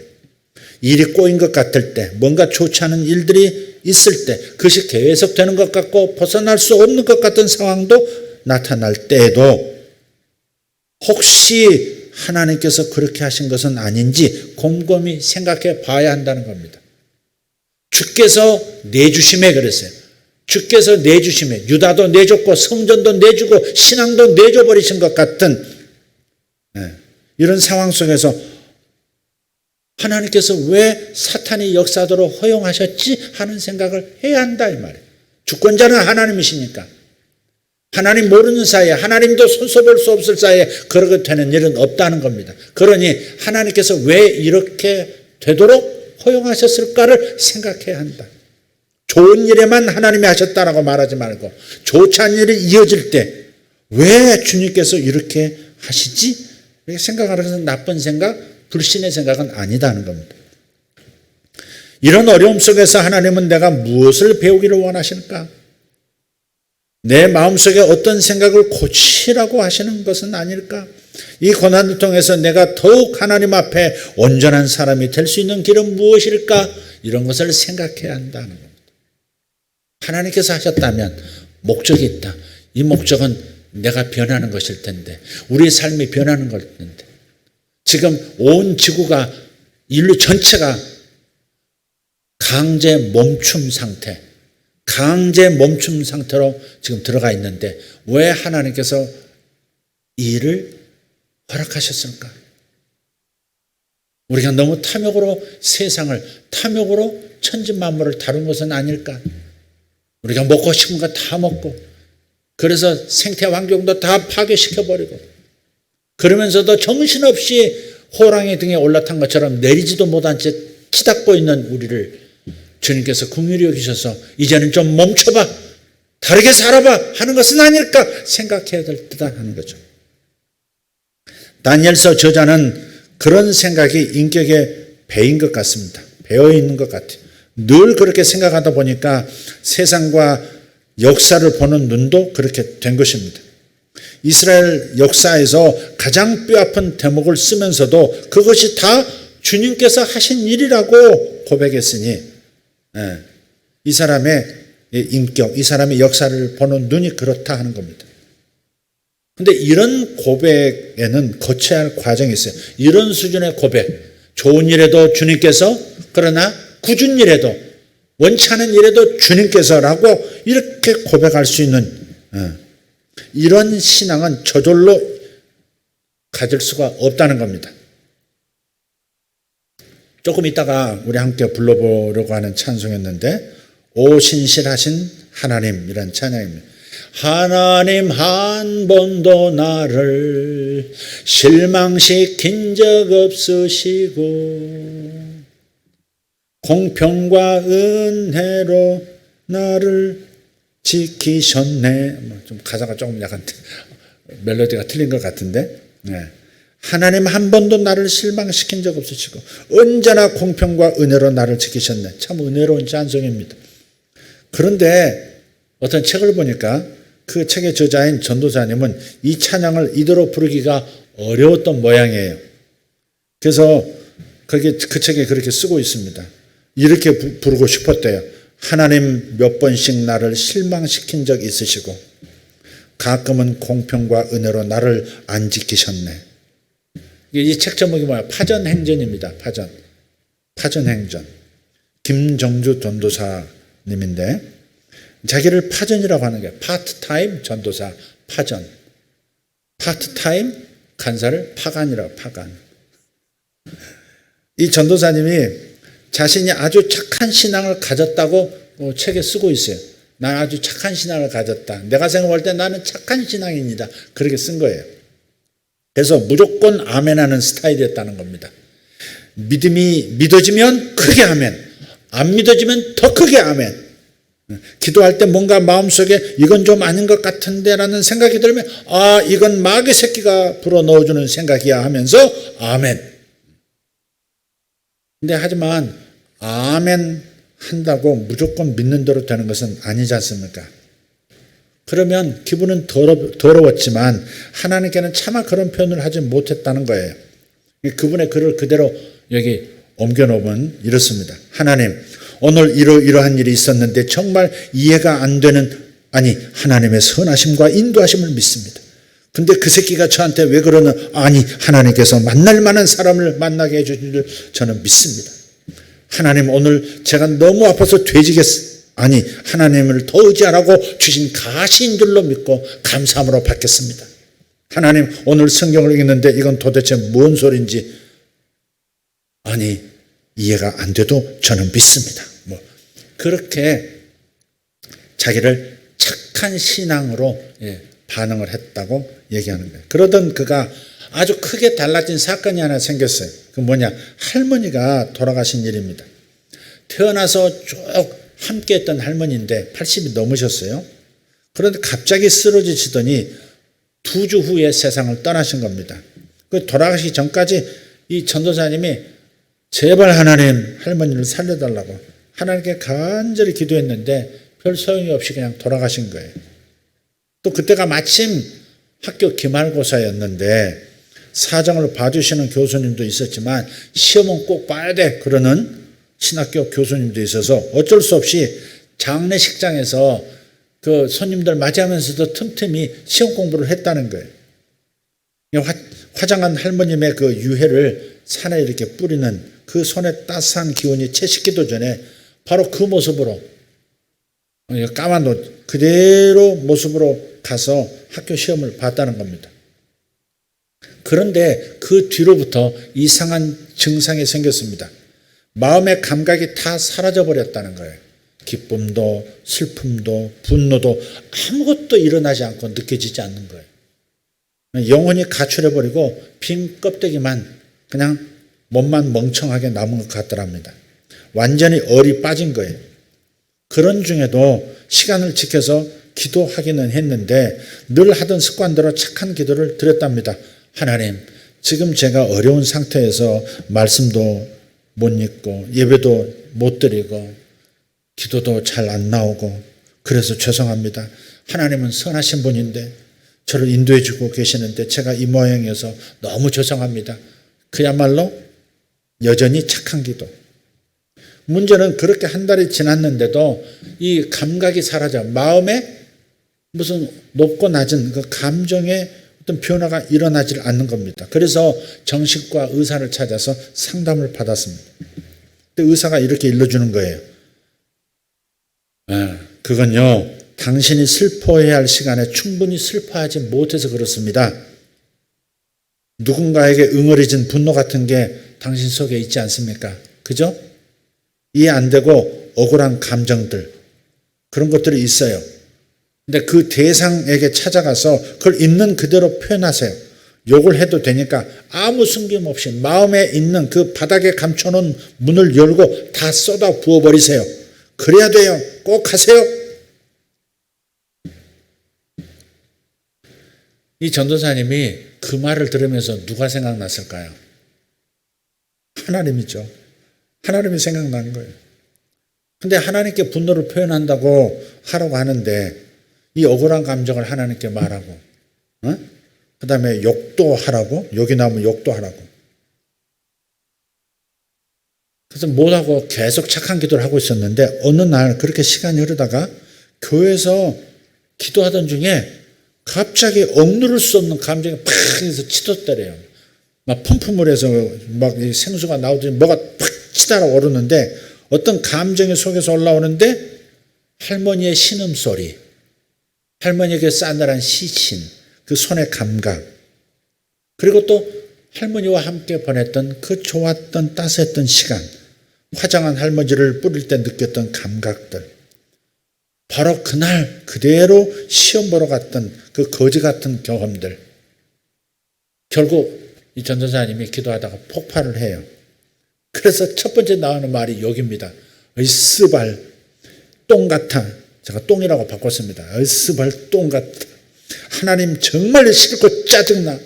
일이 꼬인 것 같을 때, 뭔가 좋지 않은 일들이 있을 때, 그것이 계속되는 것 같고 벗어날 수 없는 것 같은 상황도 나타날 때에도 혹시 하나님께서 그렇게 하신 것은 아닌지 곰곰이 생각해 봐야 한다는 겁니다. 주께서 내주심에 그랬어요. 주께서 내주심에 유다도 내줬고 성전도 내주고 신앙도 내줘버리신 것 같은 이런 상황 속에서 하나님께서 왜 사탄이 역사하도록 허용하셨지 하는 생각을 해야 한다 이 말이에요. 주권자는 하나님이시니까. 하나님 모르는 사이에 하나님도 손써볼 수 없을 사이에 그렇게 되는 일은 없다는 겁니다. 그러니 하나님께서 왜 이렇게 되도록 허용하셨을까를 생각해야 한다. 좋은 일에만 하나님이 하셨다라고 말하지 말고 좋지 않은 일이 이어질 때 왜 주님께서 이렇게 하시지? 이렇게 생각하는 것은 나쁜 생각, 불신의 생각은 아니다는 겁니다. 이런 어려움 속에서 하나님은 내가 무엇을 배우기를 원하실까? 내 마음속에 어떤 생각을 고치라고 하시는 것은 아닐까? 이 고난을 통해서 내가 더욱 하나님 앞에 온전한 사람이 될 수 있는 길은 무엇일까? 이런 것을 생각해야 한다는 겁니다. 하나님께서 하셨다면 목적이 있다. 이 목적은 내가 변하는 것일 텐데, 우리의 삶이 변하는 것일 텐데, 지금 온 지구가, 인류 전체가 강제 멈춤 상태로 지금 들어가 있는데 왜 하나님께서 이 일을 허락하셨을까? 우리가 너무 탐욕으로 세상을, 탐욕으로 천지만물을 다룬 것은 아닐까? 우리가 먹고 싶은 거 다 먹고, 그래서 생태 환경도 다 파괴시켜버리고, 그러면서도 정신없이 호랑이 등에 올라탄 것처럼 내리지도 못한 채 치닫고 있는 우리를 주님께서 긍휼히 여기셔서 이제는 좀 멈춰봐, 다르게 살아봐 하는 것은 아닐까 생각해야 될 듯 하는 거죠. 다니엘서 저자는 그런 생각이 인격에 배인 것 같습니다. 배어 있는 것 같아요. 늘 그렇게 생각하다 보니까 세상과 역사를 보는 눈도 그렇게 된 것입니다. 이스라엘 역사에서 가장 뼈아픈 대목을 쓰면서도 그것이 다 주님께서 하신 일이라고 고백했으니 이 사람의 인격, 이 사람의 역사를 보는 눈이 그렇다 하는 겁니다. 그런데 이런 고백에는 거쳐야 할 과정이 있어요. 이런 수준의 고백, 좋은 일에도 주님께서, 그러나 굳은 일에도, 원치 않은 일에도 주님께서라고 이렇게 고백할 수 있는 이런 신앙은 저절로 가질 수가 없다는 겁니다. 조금 있다가 우리 함께 불러보려고 하는 찬송이었는데, 오 신실하신 하나님이라는 찬양입니다. 하나님 한 번도 나를 실망시킨 적 없으시고 공평과 은혜로 나를 지키셨네. 좀 가사가 조금 약간 멜로디가 틀린 것 같은데, 하나님 한 번도 나를 실망시킨 적 없으시고 언제나 공평과 은혜로 나를 지키셨네. 참 은혜로운 찬송입니다. 그런데 어떤 책을 보니까 그 책의 저자인 전도사님은 이 찬양을 이대로 부르기가 어려웠던 모양이에요. 그래서 그 책에 그렇게 쓰고 있습니다. 이렇게 부르고 싶었대요. 하나님 몇 번씩 나를 실망시킨 적 있으시고 가끔은 공평과 은혜로 나를 안 지키셨네. 이 책 제목이 뭐야? 파전행전입니다. 파전행전. 김정주 전도사님인데 자기를 파전이라고 하는 게 파트타임 전도사, 파전. 파트타임 간사를 파간이라고, 파간. 이 전도사님이 자신이 아주 착한 신앙을 가졌다고 책에 쓰고 있어요. 난 아주 착한 신앙을 가졌다. 내가 생각할 때 나는 착한 신앙입니다. 그렇게 쓴 거예요. 그래서 무조건 아멘하는 스타일이었다는 겁니다. 믿음이 믿어지면 크게 아멘, 안 믿어지면 더 크게 아멘. 기도할 때 뭔가 마음속에 이건 좀 아닌 것 같은데 라는 생각이 들면 이건 마귀 새끼가 불어넣어주는 생각이야 하면서 아멘. 근데 하지만 아멘 한다고 무조건 믿는 대로 되는 것은 아니지 않습니까? 그러면 기분은 더러웠지만 하나님께는 차마 그런 표현을 하지 못했다는 거예요. 그분의 글을 그대로 여기 옮겨놓으면 이렇습니다. 하나님, 오늘 이러한 일이 있었는데 정말 이해가 안 되는 하나님의 선하심과 인도하심을 믿습니다. 근데 그 새끼가 저한테 왜 그러는 하나님께서 만날 만한 사람을 만나게 해주신 줄 저는 믿습니다. 하나님, 오늘 제가 너무 아파서 하나님을 더 의지 안 하고 주신 가시인 줄로 믿고 감사함으로 받겠습니다. 하나님, 오늘 성경을 읽는데 이건 도대체 뭔 소리인지 이해가 안 돼도 저는 믿습니다. 그렇게 자기를 착한 신앙으로 반응을 했다고 얘기하는 거예요. 그러던 그가 아주 크게 달라진 사건이 하나 생겼어요. 그 뭐냐? 할머니가 돌아가신 일입니다. 태어나서 쭉 함께 했던 할머니인데 80이 넘으셨어요. 그런데 갑자기 쓰러지시더니 2주 후에 세상을 떠나신 겁니다. 그 돌아가시기 전까지 이 전도사님이 제발 하나님 할머니를 살려달라고 하나님께 간절히 기도했는데 별 소용이 없이 그냥 돌아가신 거예요. 또 그때가 마침 학교 기말고사였는데 사정을 봐주시는 교수님도 있었지만 시험은 꼭 봐야 돼 그러는 신학교 교수님도 있어서 어쩔 수 없이 장례식장에서 그 손님들 맞이하면서도 틈틈이 시험 공부를 했다는 거예요. 화장한 할머님의 그 유해를 산에 이렇게 뿌리는 그 손에 따스한 기운이 채 식기도 전에 바로 그 모습으로 까만 옷 그대로 모습으로 가서 학교 시험을 봤다는 겁니다. 그런데 그 뒤로부터 이상한 증상이 생겼습니다. 마음의 감각이 다 사라져 버렸다는 거예요. 기쁨도 슬픔도 분노도 아무것도 일어나지 않고 느껴지지 않는 거예요. 영혼이 가출해버리고 빈 껍데기만 그냥 몸만 멍청하게 남은 것 같더랍니다. 완전히 얼이 빠진 거예요. 그런 중에도 시간을 지켜서 기도하기는 했는데 늘 하던 습관대로 착한 기도를 드렸답니다. 하나님, 지금 제가 어려운 상태에서 말씀도 못 읽고 예배도 못 드리고 기도도 잘 안 나오고 그래서 죄송합니다. 하나님은 선하신 분인데 저를 인도해 주고 계시는데 제가 이 모양이어서 너무 죄송합니다. 그야말로 여전히 착한 기도. 문제는 그렇게 한 달이 지났는데도 이 감각이 사라져 마음에 무슨 높고 낮은 그 감정의 어떤 변화가 일어나질 않는 겁니다. 그래서 정신과 의사를 찾아서 상담을 받았습니다. 근데 의사가 이렇게 일러주는 거예요. 그건요, 당신이 슬퍼해야 할 시간에 충분히 슬퍼하지 못해서 그렇습니다. 누군가에게 응어리진 분노 같은 게 당신 속에 있지 않습니까? 그죠? 이해 안 되고 억울한 감정들 그런 것들이 있어요. 근데 그 대상에게 찾아가서 그걸 있는 그대로 표현하세요. 욕을 해도 되니까 아무 숨김없이 마음에 있는 그 바닥에 감춰놓은 문을 열고 다 쏟아 부어버리세요. 그래야 돼요. 꼭 하세요. 이 전도사님이 그 말을 들으면서 누가 생각났을까요? 하나님이죠. 하나님이 생각나는 거예요. 근데 하나님께 분노를 표현한다고 하라고 하는데 이 억울한 감정을 하나님께 말하고 그 다음에 욕도 하라고 욕이 나오면 욕도 하라고 그래서 못하고 계속 착한 기도를 하고 있었는데 어느 날 그렇게 시간이 흐르다가 교회에서 기도하던 중에 갑자기 억누를 수 없는 감정이 팍 해서 치솟더래요. 막 펌프물에서 막 생수가 나오더니 뭐가 팍 치달아 오르는데 어떤 감정이 속에서 올라오는데 할머니의 신음소리, 할머니에게 싸늘한 시신, 그 손의 감각, 그리고 또 할머니와 함께 보냈던 그 좋았던 따스했던 시간, 화장한 할머니를 뿌릴 때 느꼈던 감각들, 바로 그날 그대로 시험 보러 갔던 그 거지 같은 경험들, 결국 이 전도사님이 기도하다가 폭발을 해요. 그래서 첫 번째 나오는 말이 욕입니다. 으스발 똥 같아. 제가 똥이라고 바꿨습니다. 으스발 똥 같아. 하나님 정말 싫고 짜증나.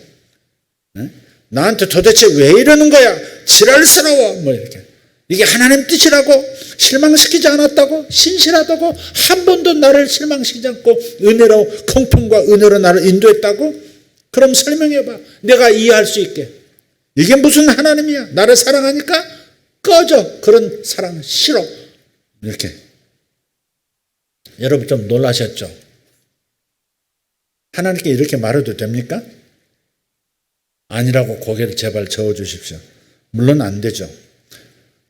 나한테 도대체 왜 이러는 거야? 지랄스러워. 뭐 이렇게. 이게 하나님 뜻이라고? 실망시키지 않았다고? 신실하다고? 한 번도 나를 실망시키지 않고 은혜로, 공평과 은혜로 나를 인도했다고? 그럼 설명해봐. 내가 이해할 수 있게. 이게 무슨 하나님이야? 나를 사랑하니까 꺼져. 그런 사랑 싫어. 이렇게. 여러분 좀 놀라셨죠? 하나님께 이렇게 말해도 됩니까? 아니라고 고개를 제발 저어주십시오. 물론 안 되죠.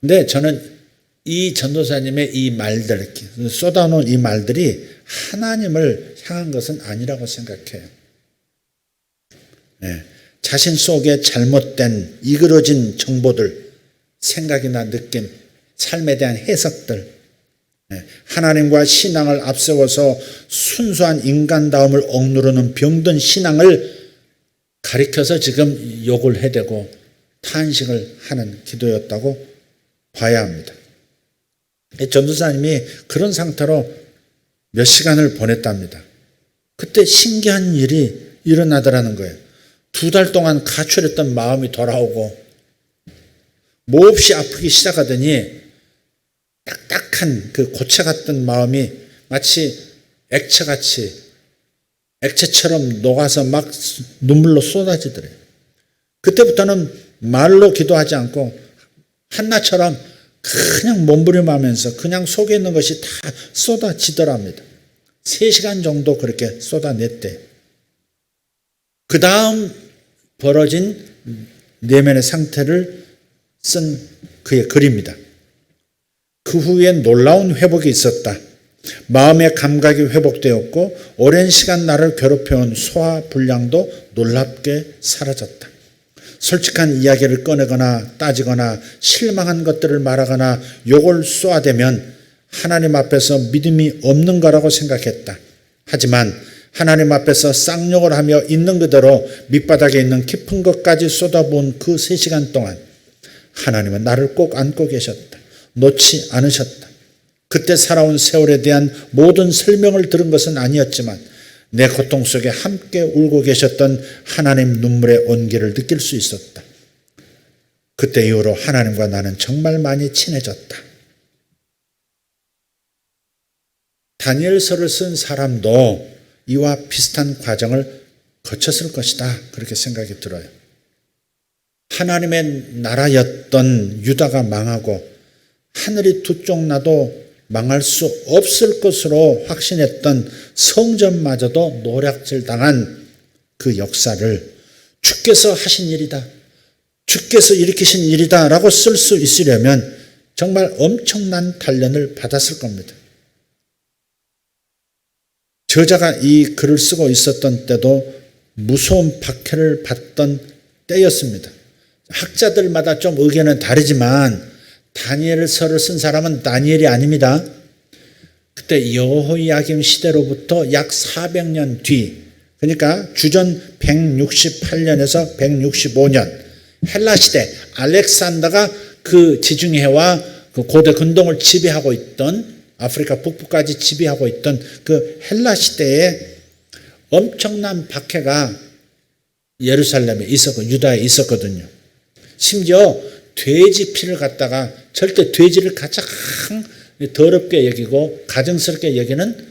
근데 저는 이 전도사님의 이 말들, 쏟아놓은 이 말들이 하나님을 향한 것은 아니라고 생각해요. 네. 자신 속에 잘못된 이그러진 정보들, 생각이나 느낌, 삶에 대한 해석들, 하나님과 신앙을 앞세워서 순수한 인간다움을 억누르는 병든 신앙을 가리켜서 지금 욕을 해대고 탄식을 하는 기도였다고 봐야 합니다. 전도사님이 그런 상태로 몇 시간을 보냈답니다. 그때 신기한 일이 일어나더라는 거예요. 2달 동안 가출했던 마음이 돌아오고 몹시 아프기 시작하더니 딱딱한 그 고체 같던 마음이 마치 액체처럼 녹아서 막 눈물로 쏟아지더래요. 그때부터는 말로 기도하지 않고 한나처럼 그냥 몸부림하면서 그냥 속에 있는 것이 다 쏟아지더랍니다. 3시간 정도 그렇게 쏟아냈대. 그 다음 벌어진 내면의 상태를 쓴 그의 글입니다. 그 후엔 놀라운 회복이 있었다. 마음의 감각이 회복되었고 오랜 시간 나를 괴롭혀온 소화 불량도 놀랍게 사라졌다. 솔직한 이야기를 꺼내거나 따지거나 실망한 것들을 말하거나 욕을 쏘아대면 하나님 앞에서 믿음이 없는 거라고 생각했다. 하지만 하나님 앞에서 쌍욕을 하며 있는 그대로 밑바닥에 있는 깊은 것까지 쏟아부은 그 3시간 동안 하나님은 나를 꼭 안고 계셨다. 놓지 않으셨다. 그때 살아온 세월에 대한 모든 설명을 들은 것은 아니었지만 내 고통 속에 함께 울고 계셨던 하나님 눈물의 온기를 느낄 수 있었다. 그때 이후로 하나님과 나는 정말 많이 친해졌다. 다니엘서를 쓴 사람도 이와 비슷한 과정을 거쳤을 것이다. 그렇게 생각이 들어요. 하나님의 나라였던 유다가 망하고 하늘이 두 쪽 나도 망할 수 없을 것으로 확신했던 성전마저도 노략질 당한 그 역사를 주께서 하신 일이다. 주께서 일으키신 일이다 라고 쓸 수 있으려면 정말 엄청난 단련을 받았을 겁니다. 저자가 이 글을 쓰고 있었던 때도 무서운 박해를 받던 때였습니다. 학자들마다 좀 의견은 다르지만 다니엘서를 쓴 사람은 다니엘이 아닙니다. 그때 여호야김 시대로부터 약 400년 뒤, 그러니까 주전 168년에서 165년 헬라 시대 알렉산더가 그 지중해와 그 고대 근동을 지배하고 있던 아프리카 북부까지 지배하고 있던 그 헬라 시대에 엄청난 박해가 예루살렘에 있었고 유다에 있었거든요. 심지어 돼지 피를 갖다가 절대 돼지를 가장 더럽게 여기고 가증스럽게 여기는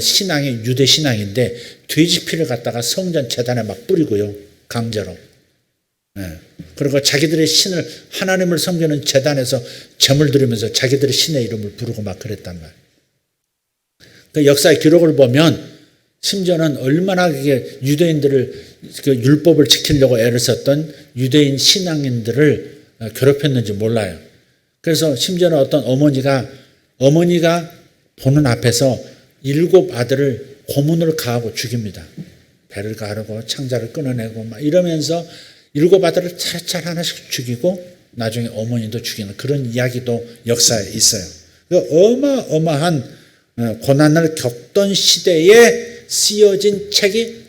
신앙이 유대 신앙인데 돼지 피를 갖다가 성전 제단에 막 뿌리고요. 강제로. 그리고 자기들의 신을 하나님을 섬기는 제단에서 제물 드리면서 자기들의 신의 이름을 부르고 막 그랬단 말이에요. 그 역사의 기록을 보면 심지어는 얼마나 그게 유대인들을 그 율법을 지키려고 애를 썼던 유대인 신앙인들을 괴롭혔는지 몰라요. 그래서 심지어는 어떤 어머니가 보는 앞에서 7 아들을 고문을 가하고 죽입니다. 배를 가르고 창자를 끊어내고 막 이러면서 7 아들을 차례차례 하나씩 죽이고 나중에 어머니도 죽이는 그런 이야기도 역사에 있어요. 그 어마어마한 고난을 겪던 시대에 쓰여진 책이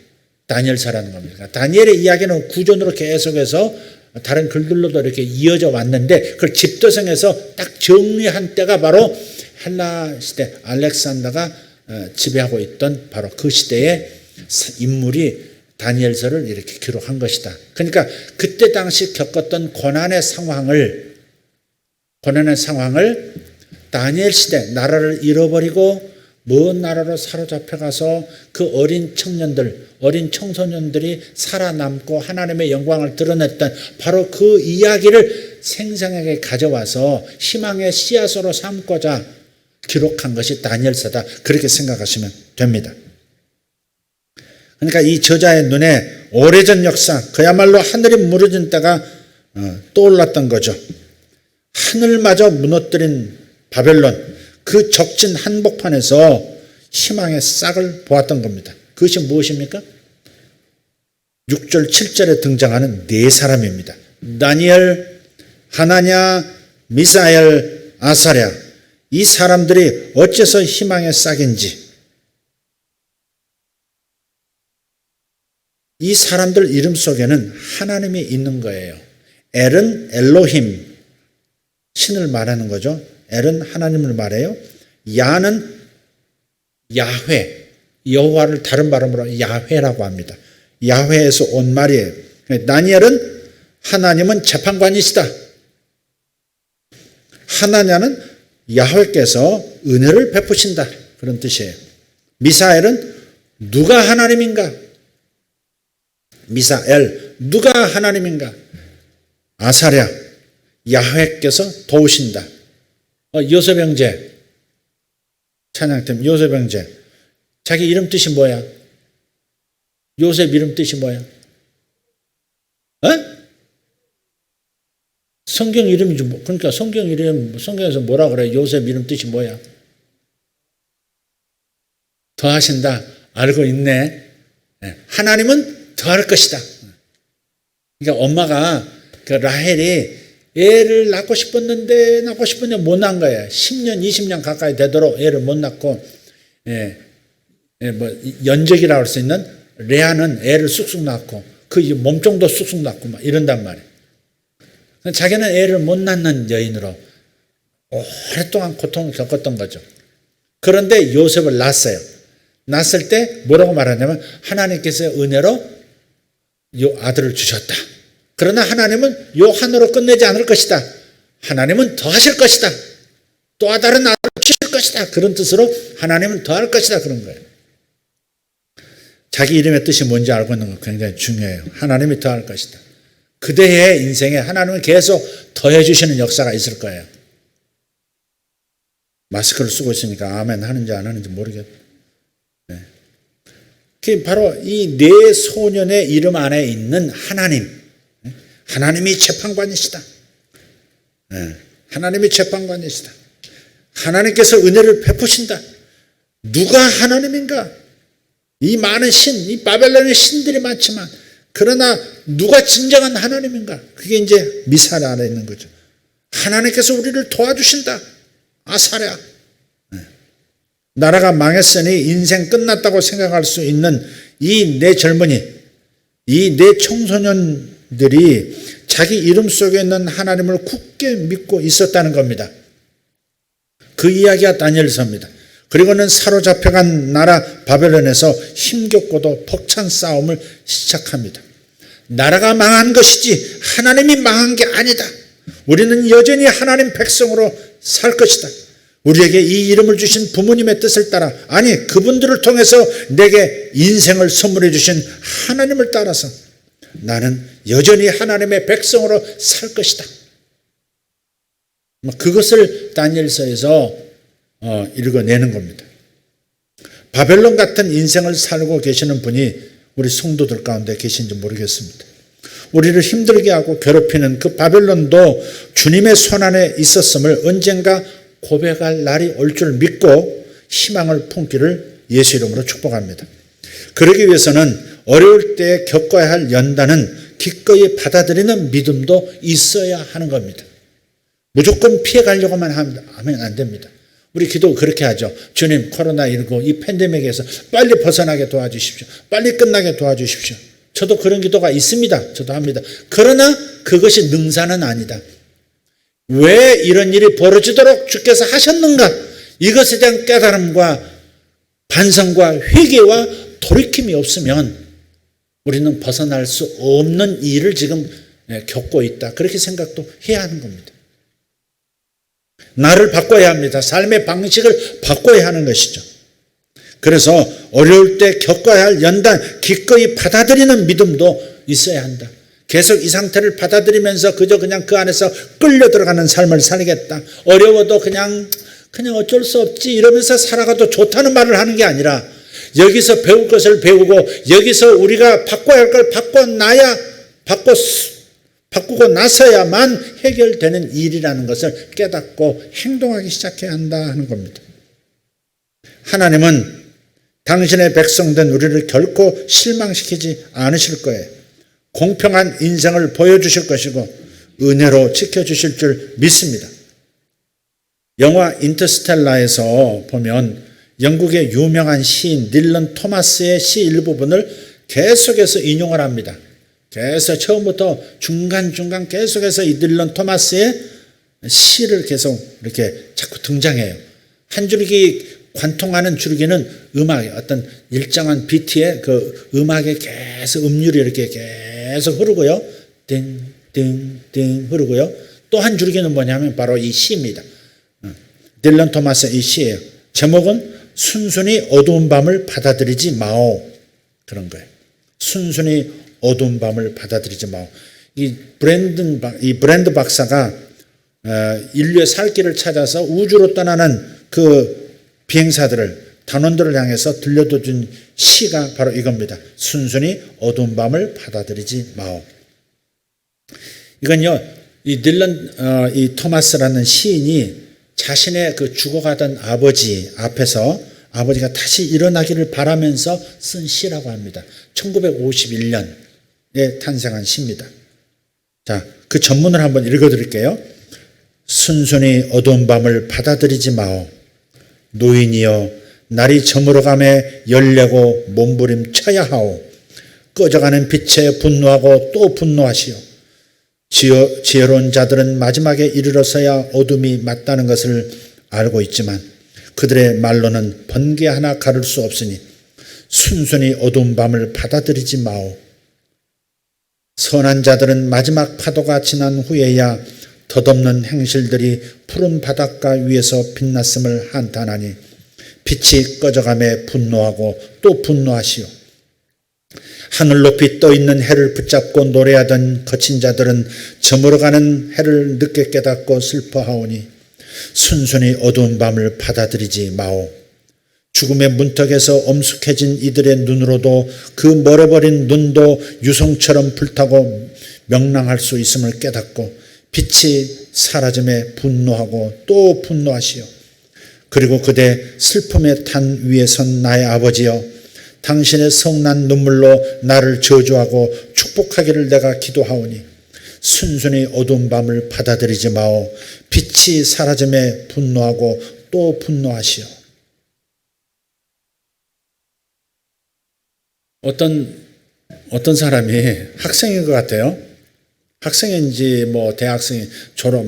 다니엘서라는 겁니다. 다니엘의 이야기는 구전으로 계속해서 다른 글들로도 이렇게 이어져 왔는데 그걸 집도성에서 딱 정리한 때가 바로 헬라 시대 알렉산더가 지배하고 있던 바로 그 시대의 인물이 다니엘서를 이렇게 기록한 것이다. 그러니까 그때 당시 겪었던 고난의 상황을 다니엘 시대 나라를 잃어버리고 먼 나라로 사로잡혀가서 그 어린 청소년들이 살아남고 하나님의 영광을 드러냈던 바로 그 이야기를 생생하게 가져와서 희망의 씨앗으로 삼고자 기록한 것이 다니엘서다. 그렇게 생각하시면 됩니다. 그러니까 이 저자의 눈에 오래전 역사, 그야말로 하늘이 무너진 때가 떠올랐던 거죠. 하늘마저 무너뜨린 바벨론, 그 적진 한복판에서 희망의 싹을 보았던 겁니다. 그것이 무엇입니까? 6절, 7절에 등장하는 네 사람입니다. 다니엘, 하나냐, 미사엘, 아사랴. 이 사람들이 어째서 희망의 싹인지, 이 사람들 이름 속에는 하나님이 있는 거예요. 엘은 엘로힘, 신을 말하는 거죠. 엘은 하나님을 말해요. 야는 야훼, 여호와를 다른 발음으로 야훼라고 합니다. 야훼에서 온 말이에요. 다니엘은 하나님은 재판관이시다. 하나냐는 야훼께서 은혜를 베푸신다. 그런 뜻이에요. 미사엘은 누가 하나님인가? 미사엘, 누가 하나님인가? 아사랴, 야훼께서 도우신다. 요셉 형제, 찬양팀 요셉 형제, 자기 이름 뜻이 뭐야? 요셉 이름 뜻이 뭐야? 성경 이름이지 뭐. 그러니까 성경에서 뭐라 그래? 요셉 이름 뜻이 뭐야? 더하신다. 알고 있네. 하나님은 더할 것이다. 그러니까 엄마가 그 라헬이 애를 낳고 싶었는데 못 낳은 거야. 10년, 20년 가까이 되도록 애를 못 낳고, 연적이라고 할 수 있는 레아는 애를 쑥쑥 낳고, 그 몸종도 쑥쑥 낳고 막 이런단 말이야. 자기는 애를 못 낳는 여인으로 오랫동안 고통을 겪었던 거죠. 그런데 요셉을 낳았어요. 낳았을 때 뭐라고 말하냐면 하나님께서 은혜로 요 아들을 주셨다. 그러나 하나님은 요 하나로 끝내지 않을 것이다. 하나님은 더 하실 것이다. 또 다른 아들을 주실 것이다. 그런 뜻으로 하나님은 더 할 것이다. 그런 거예요. 자기 이름의 뜻이 뭔지 알고 있는 건 굉장히 중요해요. 하나님이 더 할 것이다. 그대의 인생에 하나님은 계속 더해 주시는 역사가 있을 거예요. 마스크를 쓰고 있으니까 아멘 하는지 안 하는지 모르겠어요. 바로 이 네 소년의 이름 안에 있는 하나님이 재판관이시다. 하나님이 재판관이시다. 하나님께서 은혜를 베푸신다. 누가 하나님인가? 이 많은 이 바벨론의 신들이 많지만 그러나 누가 진정한 하나님인가? 그게 이제 미사랴 안에 있는 거죠. 하나님께서 우리를 도와주신다. 아사랴. 나라가 망했으니 인생 끝났다고 생각할 수 있는 이 네 젊은이, 이 네 청소년들이 자기 이름 속에 있는 하나님을 굳게 믿고 있었다는 겁니다. 그 이야기가 다니엘서입니다. 그리고는 사로잡혀간 나라 바벨론에서 힘겹고도 벅찬 싸움을 시작합니다. 나라가 망한 것이지 하나님이 망한 게 아니다. 우리는 여전히 하나님 백성으로 살 것이다. 우리에게 이 이름을 주신 부모님의 뜻을 따라, 아니 그분들을 통해서 내게 인생을 선물해 주신 하나님을 따라서 나는 여전히 하나님의 백성으로 살 것이다. 그것을 다니엘서에서 읽어내는 겁니다. 바벨론 같은 인생을 살고 계시는 분이 우리 성도들 가운데 계신지 모르겠습니다. 우리를 힘들게 하고 괴롭히는 그 바벨론도 주님의 손안에 있었음을 언젠가 고백할 날이 올 줄 믿고 희망을 품기를 예수 이름으로 축복합니다. 그러기 위해서는 어려울 때 겪어야 할 연단은 기꺼이 받아들이는 믿음도 있어야 하는 겁니다. 무조건 피해가려고만 하면 안 됩니다. 우리 기도 그렇게 하죠. 주님, 코로나19 이 팬데믹에서 빨리 벗어나게 도와주십시오. 빨리 끝나게 도와주십시오. 저도 그런 기도가 있습니다. 저도 합니다. 그러나 그것이 능사는 아니다. 왜 이런 일이 벌어지도록 주께서 하셨는가? 이것에 대한 깨달음과 반성과 회개와 돌이킴이 없으면 우리는 벗어날 수 없는 일을 지금 겪고 있다. 그렇게 생각도 해야 하는 겁니다. 나를 바꿔야 합니다. 삶의 방식을 바꿔야 하는 것이죠. 그래서 어려울 때 겪어야 할 연단, 기꺼이 받아들이는 믿음도 있어야 한다. 계속 이 상태를 받아들이면서 그냥 그 안에서 끌려 들어가는 삶을 살겠다. 어려워도 그냥 어쩔 수 없지 이러면서 살아가도 좋다는 말을 하는 게 아니라 여기서 배울 것을 배우고 여기서 우리가 바꿔야 할 걸 바꾸고 나서야만 해결되는 일이라는 것을 깨닫고 행동하기 시작해야 한다 하는 겁니다. 하나님은 당신의 백성된 우리를 결코 실망시키지 않으실 거예요. 공평한 인생을 보여주실 것이고 은혜로 지켜주실 줄 믿습니다. 영화 인터스텔라에서 보면 영국의 유명한 시인 닐런 토마스의 시 일부분을 계속해서 인용을 합니다. 계속 처음부터 중간중간 계속해서 이 닐런 토마스의 시를 계속 이렇게 자꾸 등장해요. 한 줄기 관통하는 줄기는 음악에 어떤 일정한 비트의 그 음악에 계속 음률이 이렇게 계속 흐르고요. 띵띵띵 흐르고요. 또 한 줄기는 뭐냐면 바로 이 시입니다. 딜런 토마스의 이 시예요. 제목은 순순히 어두운 밤을 받아들이지 마오. 그런 거예요. 순순히 어두운 밤을 받아들이지 마오. 이 브랜드 박사가 인류의 살 길을 찾아서 우주로 떠나는 그 비행사들을 단원들을 향해서 들려준 시가 바로 이겁니다. 순순히 어두운 밤을 받아들이지 마오. 이건요, 이 토마스라는 시인이 자신의 그 죽어가던 아버지 앞에서 아버지가 다시 일어나기를 바라면서 쓴 시라고 합니다. 1951년에 탄생한 시입니다. 자, 그 전문을 한번 읽어드릴게요. 순순히 어두운 밤을 받아들이지 마오. 노인이여 날이 저물어감에 열내고 몸부림쳐야 하오. 꺼져가는 빛에 분노하고 또 분노하시오. 지혜로운 자들은 마지막에 이르러서야 어둠이 맞다는 것을 알고 있지만 그들의 말로는 번개 하나 가를 수 없으니 순순히 어두운 밤을 받아들이지 마오. 선한 자들은 마지막 파도가 지난 후에야 덧없는 행실들이 푸른 바닷가 위에서 빛났음을 한탄하니 빛이 꺼져가며 분노하고 또 분노하시오. 하늘 높이 떠있는 해를 붙잡고 노래하던 거친 자들은 저물어가는 해를 늦게 깨닫고 슬퍼하오니 순순히 어두운 밤을 받아들이지 마오. 죽음의 문턱에서 엄숙해진 이들의 눈으로도 그 멀어버린 눈도 유성처럼 불타고 명랑할 수 있음을 깨닫고 빛이 사라짐에 분노하고 또 분노하시오. 그리고 그대 슬픔의 탄 위에 선 나의 아버지여, 당신의 성난 눈물로 나를 저주하고 축복하기를 내가 기도하오니 순순히 어두운 밤을 받아들이지 마오. 빛이 사라짐에 분노하고 또 분노하시오. 어떤 사람이 학생인 것 같아요. 학생인지 뭐 대학생 졸업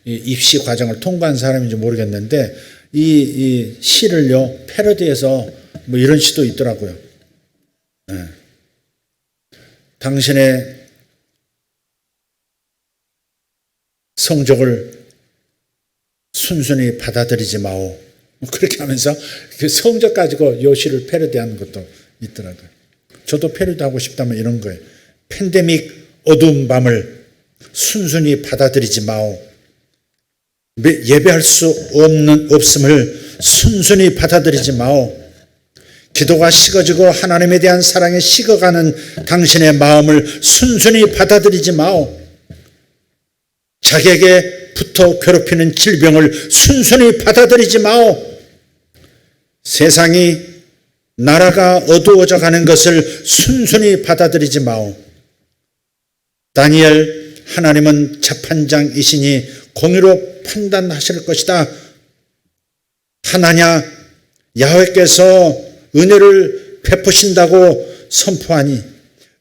입시 과정을 통과한 사람인지 모르겠는데 이 시를요 패러디해서 뭐 이런 시도 있더라고요. 네. 당신의 성적을 순순히 받아들이지 마오. 그렇게 하면서 그 성적 가지고 요 시를 패러디하는 것도 있더라고요. 저도 패러디하고 싶다면 이런 거예요. 팬데믹 어두운 밤을 순순히 받아들이지 마오. 예배할 수 없음을 순순히 받아들이지 마오. 기도가 식어지고 하나님에 대한 사랑에 식어가는 당신의 마음을 순순히 받아들이지 마오. 자기에게 붙어 괴롭히는 질병을 순순히 받아들이지 마오. 세상이 나라가 어두워져 가는 것을 순순히 받아들이지 마오. 다니엘, 하나님은 재판장이시니 공의로 판단하실 것이다. 하나냐 야훼께서 은혜를 베푸신다고 선포하니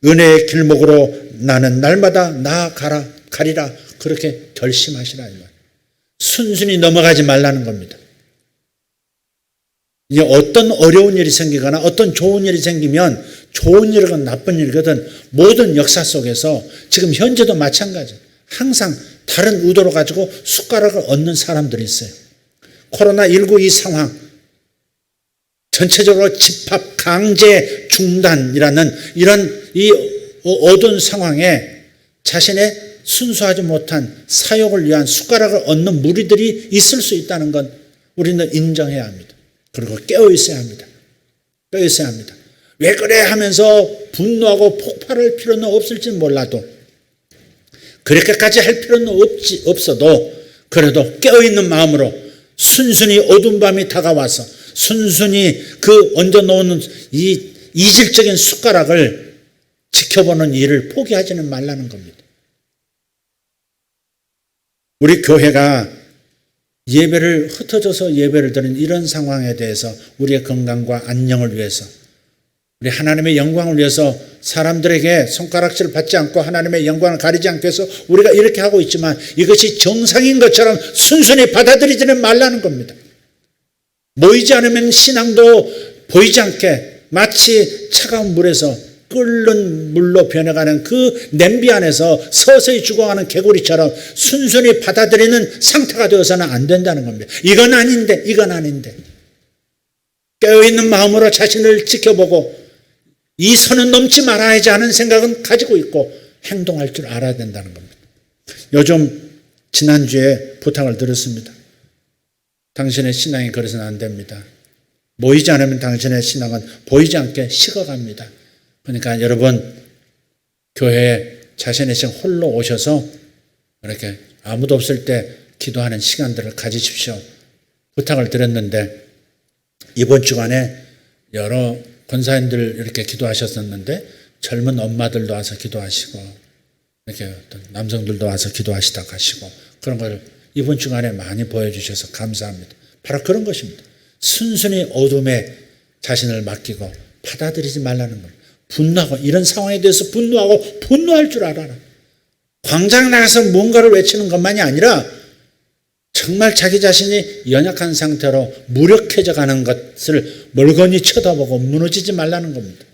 은혜의 길목으로 나는 날마다 나아가리라 그렇게 결심하시라 이 말. 순순히 넘어가지 말라는 겁니다. 이제 어떤 어려운 일이 생기거나 어떤 좋은 일이 생기면 좋은 일이건 나쁜 일이거든 모든 역사 속에서 지금 현재도 마찬가지 항상 다른 의도로 가지고 숟가락을 얹는 사람들이 있어요. 코로나19 이 상황 전체적으로 집합 강제 중단이라는 이런 이 어두운 상황에 자신의 순수하지 못한 사욕을 위한 숟가락을 얹는 무리들이 있을 수 있다는 건 우리는 인정해야 합니다. 그리고 깨어 있어야 합니다. 깨어 있어야 합니다. 왜 그래 하면서 분노하고 폭발할 필요는 없을지는 몰라도 그렇게까지 할 필요는 없어도 그래도 깨어있는 마음으로 순순히 어두운 밤이 다가와서 순순히 그 얹어놓는 이 이질적인 숟가락을 지켜보는 일을 포기하지는 말라는 겁니다. 우리 교회가 예배를 흩어져서 예배를 드리는 이런 상황에 대해서 우리의 건강과 안녕을 위해서 우리 하나님의 영광을 위해서 사람들에게 손가락질 받지 않고 하나님의 영광을 가리지 않기 위해서 우리가 이렇게 하고 있지만 이것이 정상인 것처럼 순순히 받아들이지는 말라는 겁니다. 모이지 않으면 신앙도 보이지 않게 마치 차가운 물에서 끓는 물로 변해가는 그 냄비 안에서 서서히 죽어가는 개구리처럼 순순히 받아들이는 상태가 되어서는 안 된다는 겁니다. 이건 아닌데 깨어있는 마음으로 자신을 지켜보고 이 선은 넘지 말아야지 하는 생각은 가지고 있고 행동할 줄 알아야 된다는 겁니다. 요즘 지난주에 부탁을 드렸습니다. 당신의 신앙이 그래서는 안 됩니다. 모이지 않으면 당신의 신앙은 보이지 않게 식어갑니다. 그러니까 여러분 교회에 자신의 시간 홀로 오셔서 이렇게 아무도 없을 때 기도하는 시간들을 가지십시오. 부탁을 드렸는데 이번 주간에 여러 권사님들 이렇게 기도하셨었는데 젊은 엄마들도 와서 기도하시고 이렇게 어떤 남성들도 와서 기도하시다 가시고 그런 걸 이번 주간에 많이 보여주셔서 감사합니다. 바로 그런 것입니다. 순순히 어둠에 자신을 맡기고 받아들이지 말라는 겁니다. 분노하고 이런 상황에 대해서 분노하고 분노할 줄 알아라. 광장 나가서 뭔가를 외치는 것만이 아니라 정말 자기 자신이 연약한 상태로 무력해져 가는 것을 멀거니 쳐다보고 무너지지 말라는 겁니다.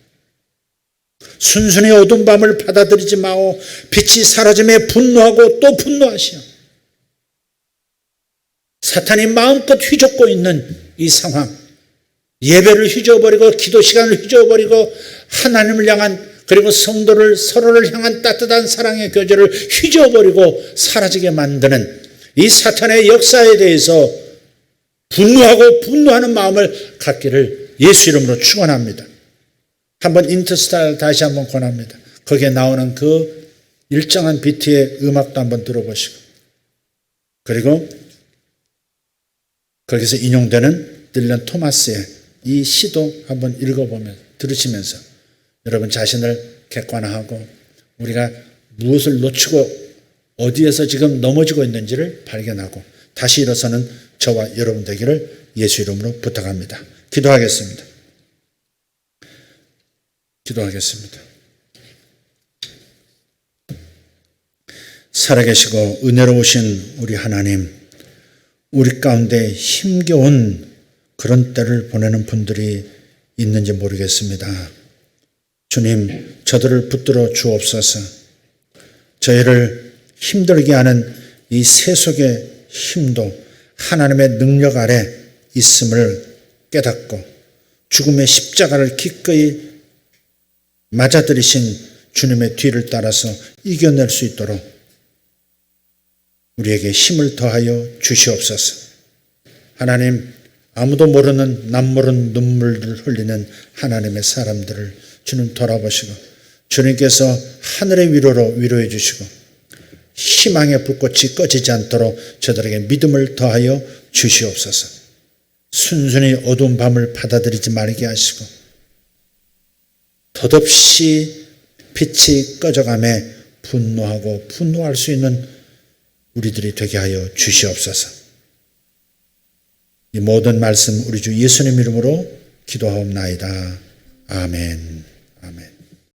순순히 어두운 밤을 받아들이지 마오. 빛이 사라짐에 분노하고 또 분노하시오. 사탄이 마음껏 휘젓고 있는 이 상황, 예배를 휘저어버리고 기도 시간을 휘저어버리고 하나님을 향한 그리고 성도를 서로를 향한 따뜻한 사랑의 교제를 휘저어버리고 사라지게 만드는 이 사탄의 역사에 대해서 분노하고 분노하는 마음을 갖기를 예수 이름으로 축원합니다. 한번 인터스타를 다시 한번 권합니다. 거기에 나오는 그 일정한 비트의 음악도 한번 들어보시고 그리고 거기서 인용되는 딜런 토마스의 이 시도 한번 읽어보면 들으시면서 여러분 자신을 객관화하고 우리가 무엇을 놓치고 어디에서 지금 넘어지고 있는지를 발견하고 다시 일어서는 저와 여러분 되기를 예수 이름으로 부탁합니다. 기도하겠습니다. 기도하겠습니다. 살아계시고 은혜로우신 우리 하나님, 우리 가운데 힘겨운 그런 때를 보내는 분들이 있는지 모르겠습니다. 주님, 저들을 붙들어 주옵소서. 저희를 힘들게 하는 이 세속의 힘도 하나님의 능력 아래 있음을 깨닫고 죽음의 십자가를 기꺼이 맞아들이신 주님의 뒤를 따라서 이겨낼 수 있도록 우리에게 힘을 더하여 주시옵소서. 하나님, 아무도 모르는 남모른 눈물을 흘리는 하나님의 사람들을 주님 돌아보시고 주님께서 하늘의 위로로 위로해 주시고 희망의 불꽃이 꺼지지 않도록 저들에게 믿음을 더하여 주시옵소서. 순순히 어두운 밤을 받아들이지 말게 하시고 덧없이 빛이 꺼져가며 분노하고 분노할 수 있는 우리들이 되게 하여 주시옵소서. 이 모든 말씀 우리 주 예수님 이름으로 기도하옵나이다. 아멘. 아멘.